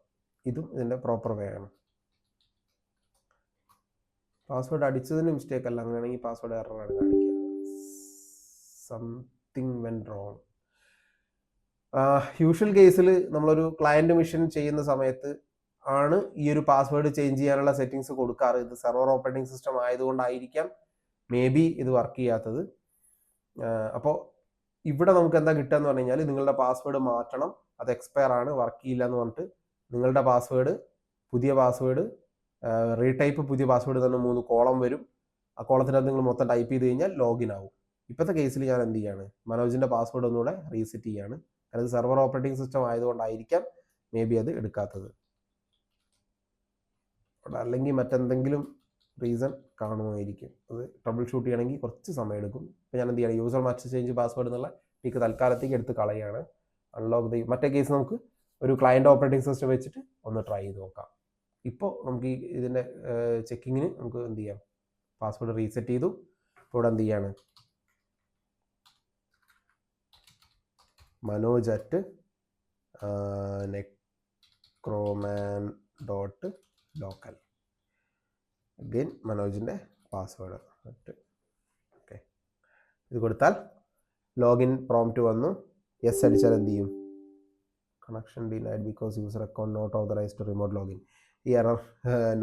ഇതും ഇതിൻ്റെ പ്രോപ്പർ വേ ആണ്. പാസ്വേഡ് അടിച്ചതിന് മിസ്റ്റേക്ക് അല്ല, അങ്ങനെയാണെങ്കിൽ പാസ്വേഡ് എററാണ് കാണിക്കുക. Something went wrong. യൂഷ്വൽ കേസിൽ നമ്മളൊരു ക്ലയൻറ്റ് മിഷൻ ചെയ്യുന്ന സമയത്ത് ആണ് ഈ ഒരു പാസ്വേഡ് ചേഞ്ച് ചെയ്യാനുള്ള സെറ്റിങ്സ് കൊടുക്കാറ്. ഇത് സെർവർ ഓപ്പറേറ്റിംഗ് സിസ്റ്റം ആയതുകൊണ്ടായിരിക്കാം മേ ബി ഇത് വർക്ക് ചെയ്യാത്തത്. അപ്പോൾ ഇവിടെ നമുക്ക് എന്താ കിട്ടുക എന്ന് പറഞ്ഞു കഴിഞ്ഞാൽ, നിങ്ങളുടെ പാസ്വേഡ് മാറ്റണം, അത് എക്സ്പയർ ആണ്, വർക്ക് ചെയ്യില്ല എന്ന് പറഞ്ഞിട്ട് നിങ്ങളുടെ പാസ്വേഡ്, പുതിയ പാസ്വേഡ്, റീടൈപ്പ് പുതിയ പാസ്വേഡ് തന്നെ 3 കോളം വരും. ആ കോളത്തിനകത്ത് നിങ്ങൾ മൊത്തം ടൈപ്പ് ചെയ്ത് കഴിഞ്ഞാൽ ലോഗിൻ ആവും. ഇപ്പോഴത്തെ കേസിൽ ഞാൻ എന്ത് ചെയ്യാണ്, മനോജിൻ്റെ പാസ്വേഡ് ഒന്നുകൂടെ റീസെറ്റ് ചെയ്യാണ്. അത് സെർവർ ഓപ്പറേറ്റിംഗ് സിസ്റ്റം ആയതുകൊണ്ടായിരിക്കാം മേ ബി അത് എടുക്കാത്തത്. അല്ലെങ്കിൽ മറ്റെന്തെങ്കിലും റീസൺ കാണുമായിരിക്കും. അത് ട്രബിൾ ഷൂട്ട് ചെയ്യണമെങ്കിൽ കുറച്ച് സമയം എടുക്കും. അപ്പോൾ ഞാൻ എന്ത് ചെയ്യണം, യൂസർ മസ്റ്റ് ചേഞ്ച് പാസ്വേഡ് എന്നുള്ള എനിക്ക് തൽക്കാലത്തേക്ക് എടുത്ത് കളയാണ്. അൺലോക്ക് ദ മറ്റേ കേസ് നമുക്ക് ഒരു ക്ലയൻറ്റ് ഓപ്പറേറ്റിംഗ് സിസ്റ്റം വെച്ചിട്ട് ഒന്ന് ട്രൈ ചെയ്ത് നോക്കാം. ഇപ്പോൾ നമുക്ക് ഇതിൻ്റെ ചെക്കിങ്ങിന് നമുക്ക് എന്ത് ചെയ്യാം, പാസ്വേഡ് റീസെറ്റ് ചെയ്തു. ഇപ്പോൾ ഇവിടെ എന്ത് ചെയ്യാണ്, manoj@necroman.local. Again മനോജിൻ്റെ password. ഓക്കെ, ഇത് കൊടുത്താൽ ലോഗിൻ പ്രോംപ്റ്റ് വന്നു. യെസ് അടിച്ചാൽ എന്ത് ചെയ്യും, connection denied because user account not authorized to remote login. ഈ എറർ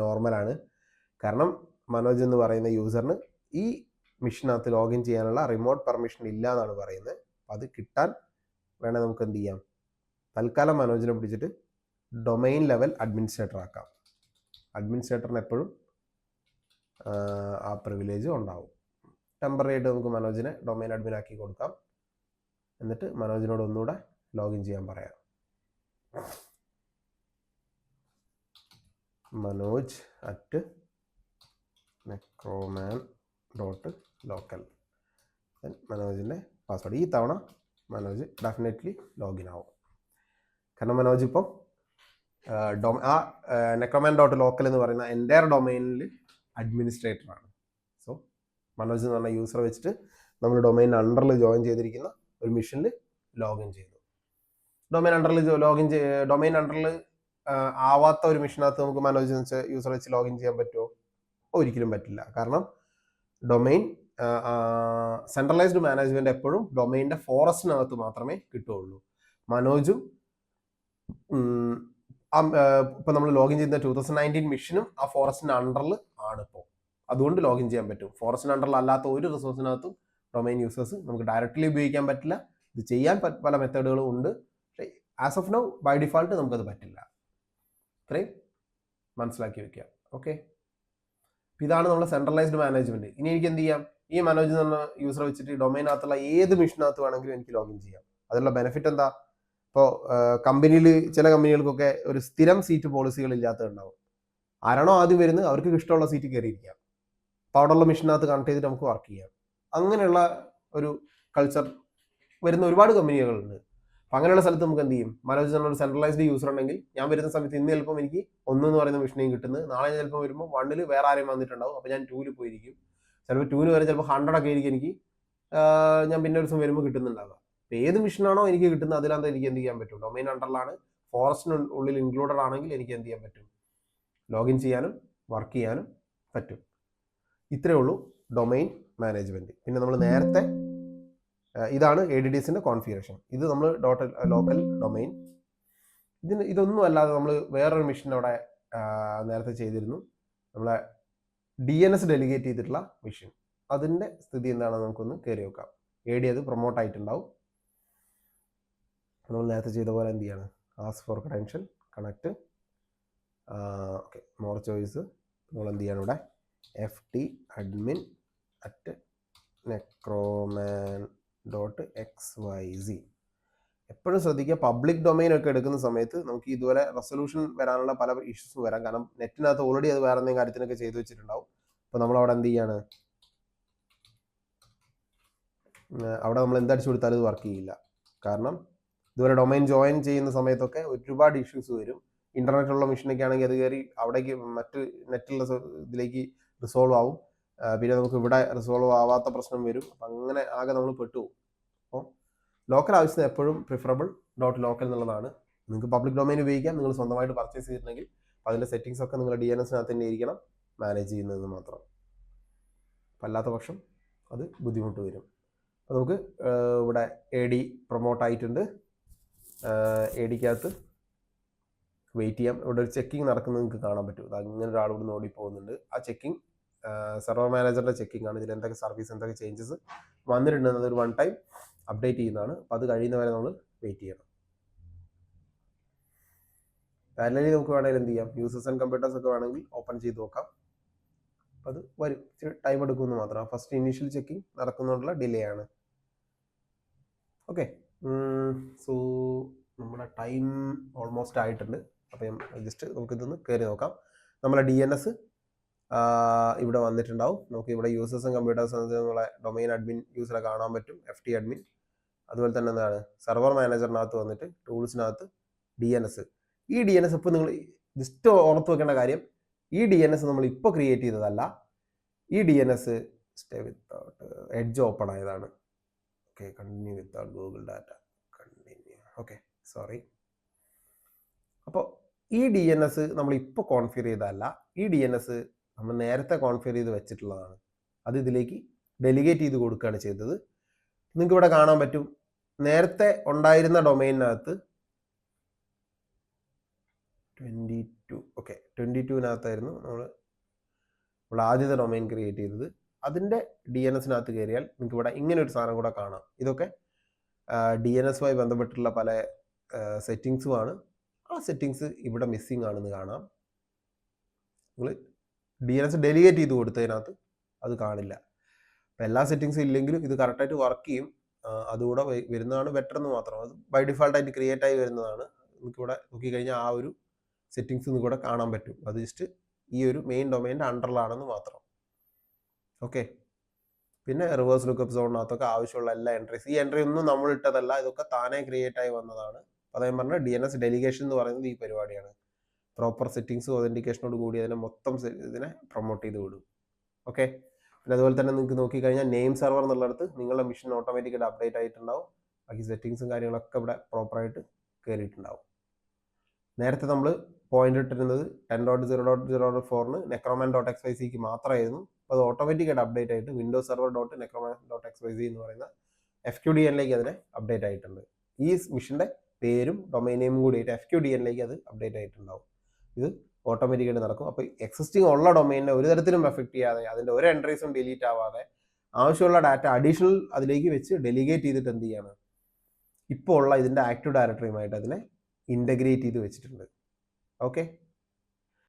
നോർമലാണ്. കാരണം മനോജ് എന്ന് പറയുന്ന യൂസറിന് ഈ മിഷനകത്ത് ലോഗിൻ ചെയ്യാനുള്ള റിമോട്ട് പെർമിഷൻ ഇല്ല എന്നാണ് പറയുന്നത്. അത് കിട്ടാൻ വേണേൽ നമുക്ക് എന്ത് ചെയ്യാം, തൽക്കാലം മനോജിനെ പിടിച്ചിട്ട് ഡൊമൈൻ ലെവൽ അഡ്മിനിസ്ട്രേറ്റർ ആക്കാം. അഡ്മിനിസ്ട്രേറ്ററിന് എപ്പോഴും ആ പ്രിവിലേജ് ഉണ്ടാവും. ടെമ്പററി ആയിട്ട് നമുക്ക് മനോജിനെ ഡൊമൈൻ അഡ്മിൻ ആക്കി കൊടുക്കാം. എന്നിട്ട് മനോജിനോട് ഒന്നുകൂടെ ലോഗിൻ ചെയ്യാൻ പറയാം. manoj@necroman.local. മനോജിൻ്റെ പാസ്വേഡ്. ഈ തവണ മനോജ് ഡെഫിനറ്റ്ലി ലോഗിൻ ആവും. കാരണം മനോജ് ഇപ്പം ആ necroman.local എന്ന് പറയുന്ന എൻ്റയർ ഡൊമൈനിൽ അഡ്മിനിസ്ട്രേറ്ററാണ്. സോ മനോജ് എന്ന് പറഞ്ഞ യൂസർ വെച്ചിട്ട് നമ്മൾ ഡൊമൈൻ അണ്ടറിൽ ജോയിൻ ചെയ്തിരിക്കുന്ന ഒരു മിഷനിൽ ലോഗിൻ ചെയ്തു. ഡൊമൈൻ അണ്ടറിൽ ആവാത്ത ഒരു മിഷനകത്ത് നമുക്ക് മനോജ് യൂസർ വെച്ച് ലോഗിൻ ചെയ്യാൻ പറ്റുമോ? ഒരിക്കലും പറ്റില്ല. കാരണം ഡൊമെയിൻ സെൻട്രലൈസ്ഡ് മാനേജ്മെന്റ് എപ്പോഴും ഡൊമെയിൻ്റെ ഫോറസ്റ്റിനകത്ത് മാത്രമേ കിട്ടുകയുള്ളൂ. മനോജും ഇപ്പൊ നമ്മൾ ലോഗിൻ ചെയ്യുന്ന 2019 മിഷനും ആ ഫോറസ്റ്റിന്റെ അണ്ടറിൽ ആണ് ഇപ്പോൾ. അതുകൊണ്ട് ലോഗിൻ ചെയ്യാൻ പറ്റും. ഫോറസ്റ്റിന്റെ അണ്ടറിൽ അല്ലാത്ത ഒരു റിസോഴ്സിനകത്തും ഡൊമെയിൻ യൂസേഴ്സ് നമുക്ക് ഡയറക്റ്റ്ലി ഉപയോഗിക്കാൻ പറ്റില്ല. ഇത് ചെയ്യാൻ പല മെത്തേഡുകളും ഉണ്ട്. പക്ഷേ as of now by default നമുക്കത് പറ്റില്ല. ഇത്രയും മനസ്സിലാക്കി വെക്കുക. ഓക്കെ, ഇതാണ് നമ്മുടെ സെൻട്രലൈസ്ഡ് മാനേജ്മെന്റ്. ഇനി എനിക്ക് എന്ത് ചെയ്യാം? ഈ മനോജ് എന്ന് പറഞ്ഞ യൂസർ വെച്ചിട്ട് ഡൊമൈനകത്തുള്ള ഏത് മിഷനകത്ത് വേണമെങ്കിലും എനിക്ക് ലോഗിൻ ചെയ്യാം. അതിലുള്ള ബെനിഫിറ്റ് എന്താ? ഇപ്പോൾ കമ്പനിയിൽ ചില കമ്പനികൾക്കൊക്കെ ഒരു സ്ഥിരം സീറ്റ് പോളിസികൾ ഇല്ലാത്തതുണ്ടാവും. ആരാണോ ആദ്യം വരുന്നത് അവർക്ക് ഇഷ്ടമുള്ള സീറ്റ് കയറിയിരിക്കാം. അപ്പോൾ അവിടെയുള്ള മിഷനകത്ത് കണക്ട് ചെയ്തിട്ട് നമുക്ക് വർക്ക് ചെയ്യാം. അങ്ങനെയുള്ള ഒരു കൾച്ചർ വരുന്ന ഒരുപാട് കമ്പനികളുണ്ട്. അപ്പം അങ്ങനെയുള്ള സ്ഥലത്ത് നമുക്ക് എന്ത് ചെയ്യും? മനോജ് എന്നൊരു സെൻട്രലൈസ്ഡ് യൂസർ ഉണ്ടെങ്കിൽ ഞാൻ വരുന്ന സമയത്ത് ഇന്ന് ചിലപ്പം എനിക്ക് 1 എന്ന് പറയുന്ന മിഷനെയും കിട്ടുന്നത്, നാളെ ചിലപ്പോൾ വരുമ്പോൾ 1 വേറെ ആരെയും വന്നിട്ടുണ്ടാവും. അപ്പോൾ ഞാൻ 2 പോയിരിക്കും. ചിലപ്പോൾ 2 വരെ ചിലപ്പോൾ 100 ഒക്കെ ആയിരിക്കും എനിക്ക് ഞാൻ പിന്നെ ഒരു ദിവസം വരുമ്പോൾ കിട്ടുന്നുണ്ടാവുക. അപ്പോൾ ഏത് മിഷനാണോ എനിക്ക് കിട്ടുന്നത് അതിനകത്ത് എനിക്ക് എന്ത് ചെയ്യാൻ പറ്റും? ഡൊമൈൻ അണ്ടറിലാണ്, ഫോറസ്റ്റിന് ഉള്ളിൽ ഇൻക്ലൂഡഡ് ആണെങ്കിൽ എനിക്ക് എന്ത് ചെയ്യാൻ പറ്റും? ലോഗിൻ ചെയ്യാനും വർക്ക് ചെയ്യാനും പറ്റും. ഇത്രയേ ഉള്ളൂ ഡൊമൈൻ മാനേജ്മെന്റ്. പിന്നെ നമ്മൾ നേരത്തെ ഇതാണ് ADDSന്റെ കോൺഫിഗറേഷൻ. ഇത് നമ്മൾ ലോക്കൽ ഡൊമൈൻ. ഇതൊന്നും അല്ലാതെ നമ്മൾ വേറൊരു മിഷൻ അവിടെ നേരത്തെ ചെയ്തിരുന്നു. നമ്മളെ DNS ഡെലിഗേറ്റ് ചെയ്തിട്ടുള്ള മിഷൻ. അതിൻ്റെ സ്ഥിതി എന്താണെന്ന് നമുക്കൊന്ന് കയറി നോക്കാം. AD അത് പ്രൊമോട്ട് ആയിട്ടുണ്ടാവും. നമ്മൾ നേരത്തെ ചെയ്ത പോലെ എന്ത് ചെയ്യാണ്? Ask for credential, connect, okay, more choice. നമ്മൾ എന്ത് ചെയ്യണം? ഇവിടെ ftadmin@necroman.xyz. എപ്പോഴും ശ്രദ്ധിക്കുക, പബ്ലിക് ഡൊമൈൻ ഒക്കെ എടുക്കുന്ന സമയത്ത് നമുക്ക് ഇതുപോലെ റെസൊല്യൂഷൻ വരാനുള്ള പല ഇഷ്യൂസും വരാം. കാരണം നെറ്റിനകത്ത് ഓൾറെഡി അത് വേറെ എന്തെങ്കിലും കാര്യത്തിനൊക്കെ ചെയ്തു വെച്ചിട്ടുണ്ടാവും. അപ്പോൾ നമ്മളവിടെ എന്ത് ചെയ്യാണ്? അവിടെ നമ്മൾ എന്തടിച്ചു കൊടുത്താലും ഇത് വർക്ക് ചെയ്യില്ല. കാരണം ഇതുപോലെ ഡൊമൈൻ ജോയിൻ ചെയ്യുന്ന സമയത്തൊക്കെ ഒരുപാട് ഇഷ്യൂസ് വരും. ഇന്റർനെറ്റുള്ള മെഷീനൊക്കെ ആണെങ്കിൽ അത് കയറി അവിടേക്ക് മറ്റ് നെറ്റുള്ള ഇതിലേക്ക് റിസോൾവ് ആവും. പിന്നെ നമുക്ക് ഇവിടെ റിസോൾവ് ആവാത്ത പ്രശ്നം വരും. അപ്പം അങ്ങനെ ആകെ നമ്മൾ പെട്ടുപോകും. അപ്പോൾ ലോക്കൽ ആവശ്യത്തിന് എപ്പോഴും പ്രിഫറബിൾ .ലോക്കൽ എന്നുള്ളതാണ്. നിങ്ങൾക്ക് പബ്ലിക് ഡൊമൈൻ ഉപയോഗിക്കാം. നിങ്ങൾ സ്വന്തമായിട്ട് പർച്ചേസ് ചെയ്തിട്ടുണ്ടെങ്കിൽ അതിൻ്റെ സെറ്റിംഗ്സ് ഒക്കെ നിങ്ങൾ DNSനകത്ത് തന്നെ ഇരിക്കണം മാനേജ് ചെയ്യുന്നതെന്ന് മാത്രം. അപ്പം അല്ലാത്ത പക്ഷം അത് ബുദ്ധിമുട്ട് വരും. അപ്പോൾ നമുക്ക് ഇവിടെ AD പ്രൊമോട്ട് ആയിട്ടുണ്ട്. ADക്കകത്ത് വെയിറ്റ് ചെയ്യാം. ഇവിടെ ഒരു ചെക്കിങ് നടക്കുന്നത് നിങ്ങൾക്ക് കാണാൻ പറ്റും. അത് അങ്ങനെ ഒരാൾ ഇവിടെ നിന്ന് ഓടി പോകുന്നുണ്ട്. ആ ചെക്കിങ് സെർവർ മാനേജറിൻ്റെ ചെക്കിംഗ് ആണ്. ഇതിൽ എന്തൊക്കെ സർവീസ്, എന്തൊക്കെ ചേഞ്ചസ് വന്നിട്ടുണ്ടെന്നത് ഒരു 1 ടൈം അപ്ഡേറ്റ് ചെയ്യുന്നതാണ്. അപ്പോൾ അത് കഴിയുന്നവരെ നമ്മൾ വെയിറ്റ് ചെയ്യണം. പാരലലി നമുക്ക് വേണമെങ്കിൽ എന്ത് ചെയ്യാം? യൂസേഴ്സ് ആൻഡ് കമ്പ്യൂട്ടേഴ്സ് ഒക്കെ വേണമെങ്കിൽ ഓപ്പൺ ചെയ്ത് നോക്കാം. അപ്പോൾ അത് വരും, ടൈം എടുക്കുമെന്ന് മാത്രം. ഫസ്റ്റ് ഇനീഷ്യൽ ചെക്കിംഗ് നടക്കുന്നതുകൊണ്ടുള്ള ഡിലേ ആണ്. ഓക്കെ, സോ നമ്മുടെ ടൈം ഓൾമോസ്റ്റ് ആയിട്ടുണ്ട്. അപ്പം ജസ്റ്റ് നമുക്കിതൊന്ന് കയറി നോക്കാം. നമ്മളെ DNS ഇവിടെ വന്നിട്ടുണ്ടാവും. നമുക്ക് ഇവിടെ യൂസേഴ്സ് ആൻഡ് കമ്പ്യൂട്ടേഴ്സ് എന്നുള്ള ഡൊമൈൻ അഡ്മിൻ യൂസറെ കാണാൻ പറ്റും, FT അഡ്മിൻ. അതുപോലെ തന്നെ എന്താണ്, സെർവർ മാനേജറിനകത്ത് വന്നിട്ട് ടൂൾസിനകത്ത് DNS. ഈ DNS ഇപ്പോൾ നിങ്ങൾ ജസ്റ്റ് ഓർത്ത് വെക്കേണ്ട കാര്യം, ഈ DNS നമ്മൾ ഇപ്പോൾ ക്രിയേറ്റ് ചെയ്തതല്ല. ഈ DNS stay without edge open ആയതാണ്. ഓക്കെ, continue without Google data, continue. Okay, sorry. അപ്പോൾ ഈ DNS നമ്മൾ ഇപ്പോൾ കോൺഫിഗർ ചെയ്തതല്ല. ഈ DNS നമ്മൾ നേരത്തെ കോൺഫിഗർ ചെയ്ത് വെച്ചിട്ടുള്ളതാണ്. അത് ഇതിലേക്ക് ഡെലിഗേറ്റ് ചെയ്ത് കൊടുക്കുകയാണ് ചെയ്തത്. നിങ്ങൾക്ക് ഇവിടെ കാണാൻ പറ്റും, നേരത്തെ ഉണ്ടായിരുന്ന ഡൊമൈനകത്ത് 22, ഓക്കെ, 22നകത്തായിരുന്നു നമ്മൾ ആദ്യത്തെ ഡൊമൈൻ ക്രിയേറ്റ് ചെയ്തത്. അതിൻ്റെ DNSനകത്ത് കയറിയാൽ നിങ്ങൾക്ക് ഇവിടെ ഇങ്ങനെ ഒരു സാധനം കൂടെ കാണാം. ഇതൊക്കെ DNSമായി ബന്ധപ്പെട്ടുള്ള പല സെറ്റിങ്സുമാണ്. ആ സെറ്റിങ്സ് ഇവിടെ മിസ്സിങ് ആണെന്ന് കാണാം. നിങ്ങൾ DNS ഡെലിഗേറ്റ് ചെയ്ത് കൊടുത്തതിനകത്ത് അത് കാണില്ല. അപ്പം എല്ലാ സെറ്റിങ്സും ഇല്ലെങ്കിലും ഇത് കറക്റ്റായിട്ട് വർക്ക് ചെയ്യും. അതുകൂടെ വരുന്നതാണ് ബെറ്റർ എന്ന് മാത്രം. അത് ബൈ ഡിഫാൾട്ടായിട്ട് ക്രിയേറ്റ് ആയി വരുന്നതാണ്. നമുക്കിവിടെ നോക്കിക്കഴിഞ്ഞാൽ ആ ഒരു സെറ്റിങ്സ് നിങ്ങൾക്ക് ഇവിടെ കാണാൻ പറ്റും. അത് ജസ്റ്റ് ഈ ഒരു മെയിൻ ഡൊമൈൻ്റെ അണ്ടറിലാണെന്ന് മാത്രം. ഓക്കെ, പിന്നെ റിവേഴ്സ് ലുക്കപ്പ് സോണിനകത്തൊക്കെ ആവശ്യമുള്ള എല്ലാ എൻട്രീസ്, ഈ എൻട്രി ഒന്നും നമ്മൾ ഇട്ടതല്ല, ഇതൊക്കെ താനേ ക്രിയേറ്റ് ആയി വന്നതാണ്. അതേം പറഞ്ഞാൽ DNS ഡെലിഗേഷൻ എന്ന് പറയുന്നത് ഈ പരിപാടിയാണ്. പ്രോപ്പർ സെറ്റിങ്സ് ഒതൻറ്റിക്കേഷനോട് കൂടി അതിനെ മൊത്തം ഇതിനെ പ്രൊമോട്ട് ചെയ്ത് വിടും. ഓക്കെ, പിന്നെ അതുപോലെ തന്നെ നിങ്ങൾക്ക് നോക്കിക്കഴിഞ്ഞാൽ നെയിം സെർവർ എന്നുള്ളിടത്ത് നിങ്ങളുടെ മിഷൻ ഓട്ടോമാറ്റിക്കായിട്ട് അപ്ഡേറ്റ് ആയിട്ടുണ്ടാവും. ബാക്കി സെറ്റിങ്സും കാര്യങ്ങളൊക്കെ ഇവിടെ പ്രോപ്പറായിട്ട് കയറിയിട്ടുണ്ടാവും. നേരത്തെ നമ്മൾ പോയിന്റ് ഇട്ടിരുന്നത് 10.0.0.4 നെക്രോമാൻ.xyzക്ക് മാത്രമായിരുന്നു. അപ്പോൾ അത് ഓട്ടോമാറ്റിക്കായിട്ട് അപ്ഡേറ്റ് ആയിട്ട് Windows server dot necromans dot XYZ എന്ന് പറയുന്ന FQDNലേക്ക് അതിനെ അപ്ഡേറ്റ് ആയിട്ടുണ്ട്. ഈ മിഷൻ്റെ പേരും ഡൊമൈൻ നെയിമും കൂടിയിട്ട് FQDNലേക്ക് അത് അപ്ഡേറ്റ് ആയിട്ടുണ്ടാവും. ഇത് ഓട്ടോമാറ്റിക്കായിട്ട് നടക്കും. അപ്പോൾ എക്സിസ്റ്റിംഗ് ഉള്ള ഡൊമൈനിനെ ഒരു തരത്തിലും എഫക്റ്റ് ചെയ്യാതെ, അതിൻ്റെ ഒരു എൻട്രീസും ഡിലീറ്റ് ആവാതെ, ആവശ്യമുള്ള ഡാറ്റ അഡീഷണൽ അതിലേക്ക് വെച്ച് ഡെലിഗേറ്റ് ചെയ്തിട്ട് എന്ത് ചെയ്യാണ്, ഇപ്പോൾ ഉള്ള ഇതിൻ്റെ ആക്റ്റീവ് ഡയറക്ടറിയുമായിട്ട് അതിനെ ഇൻ്റഗ്രേറ്റ് ചെയ്ത് വെച്ചിട്ടുണ്ട്. ഓക്കെ.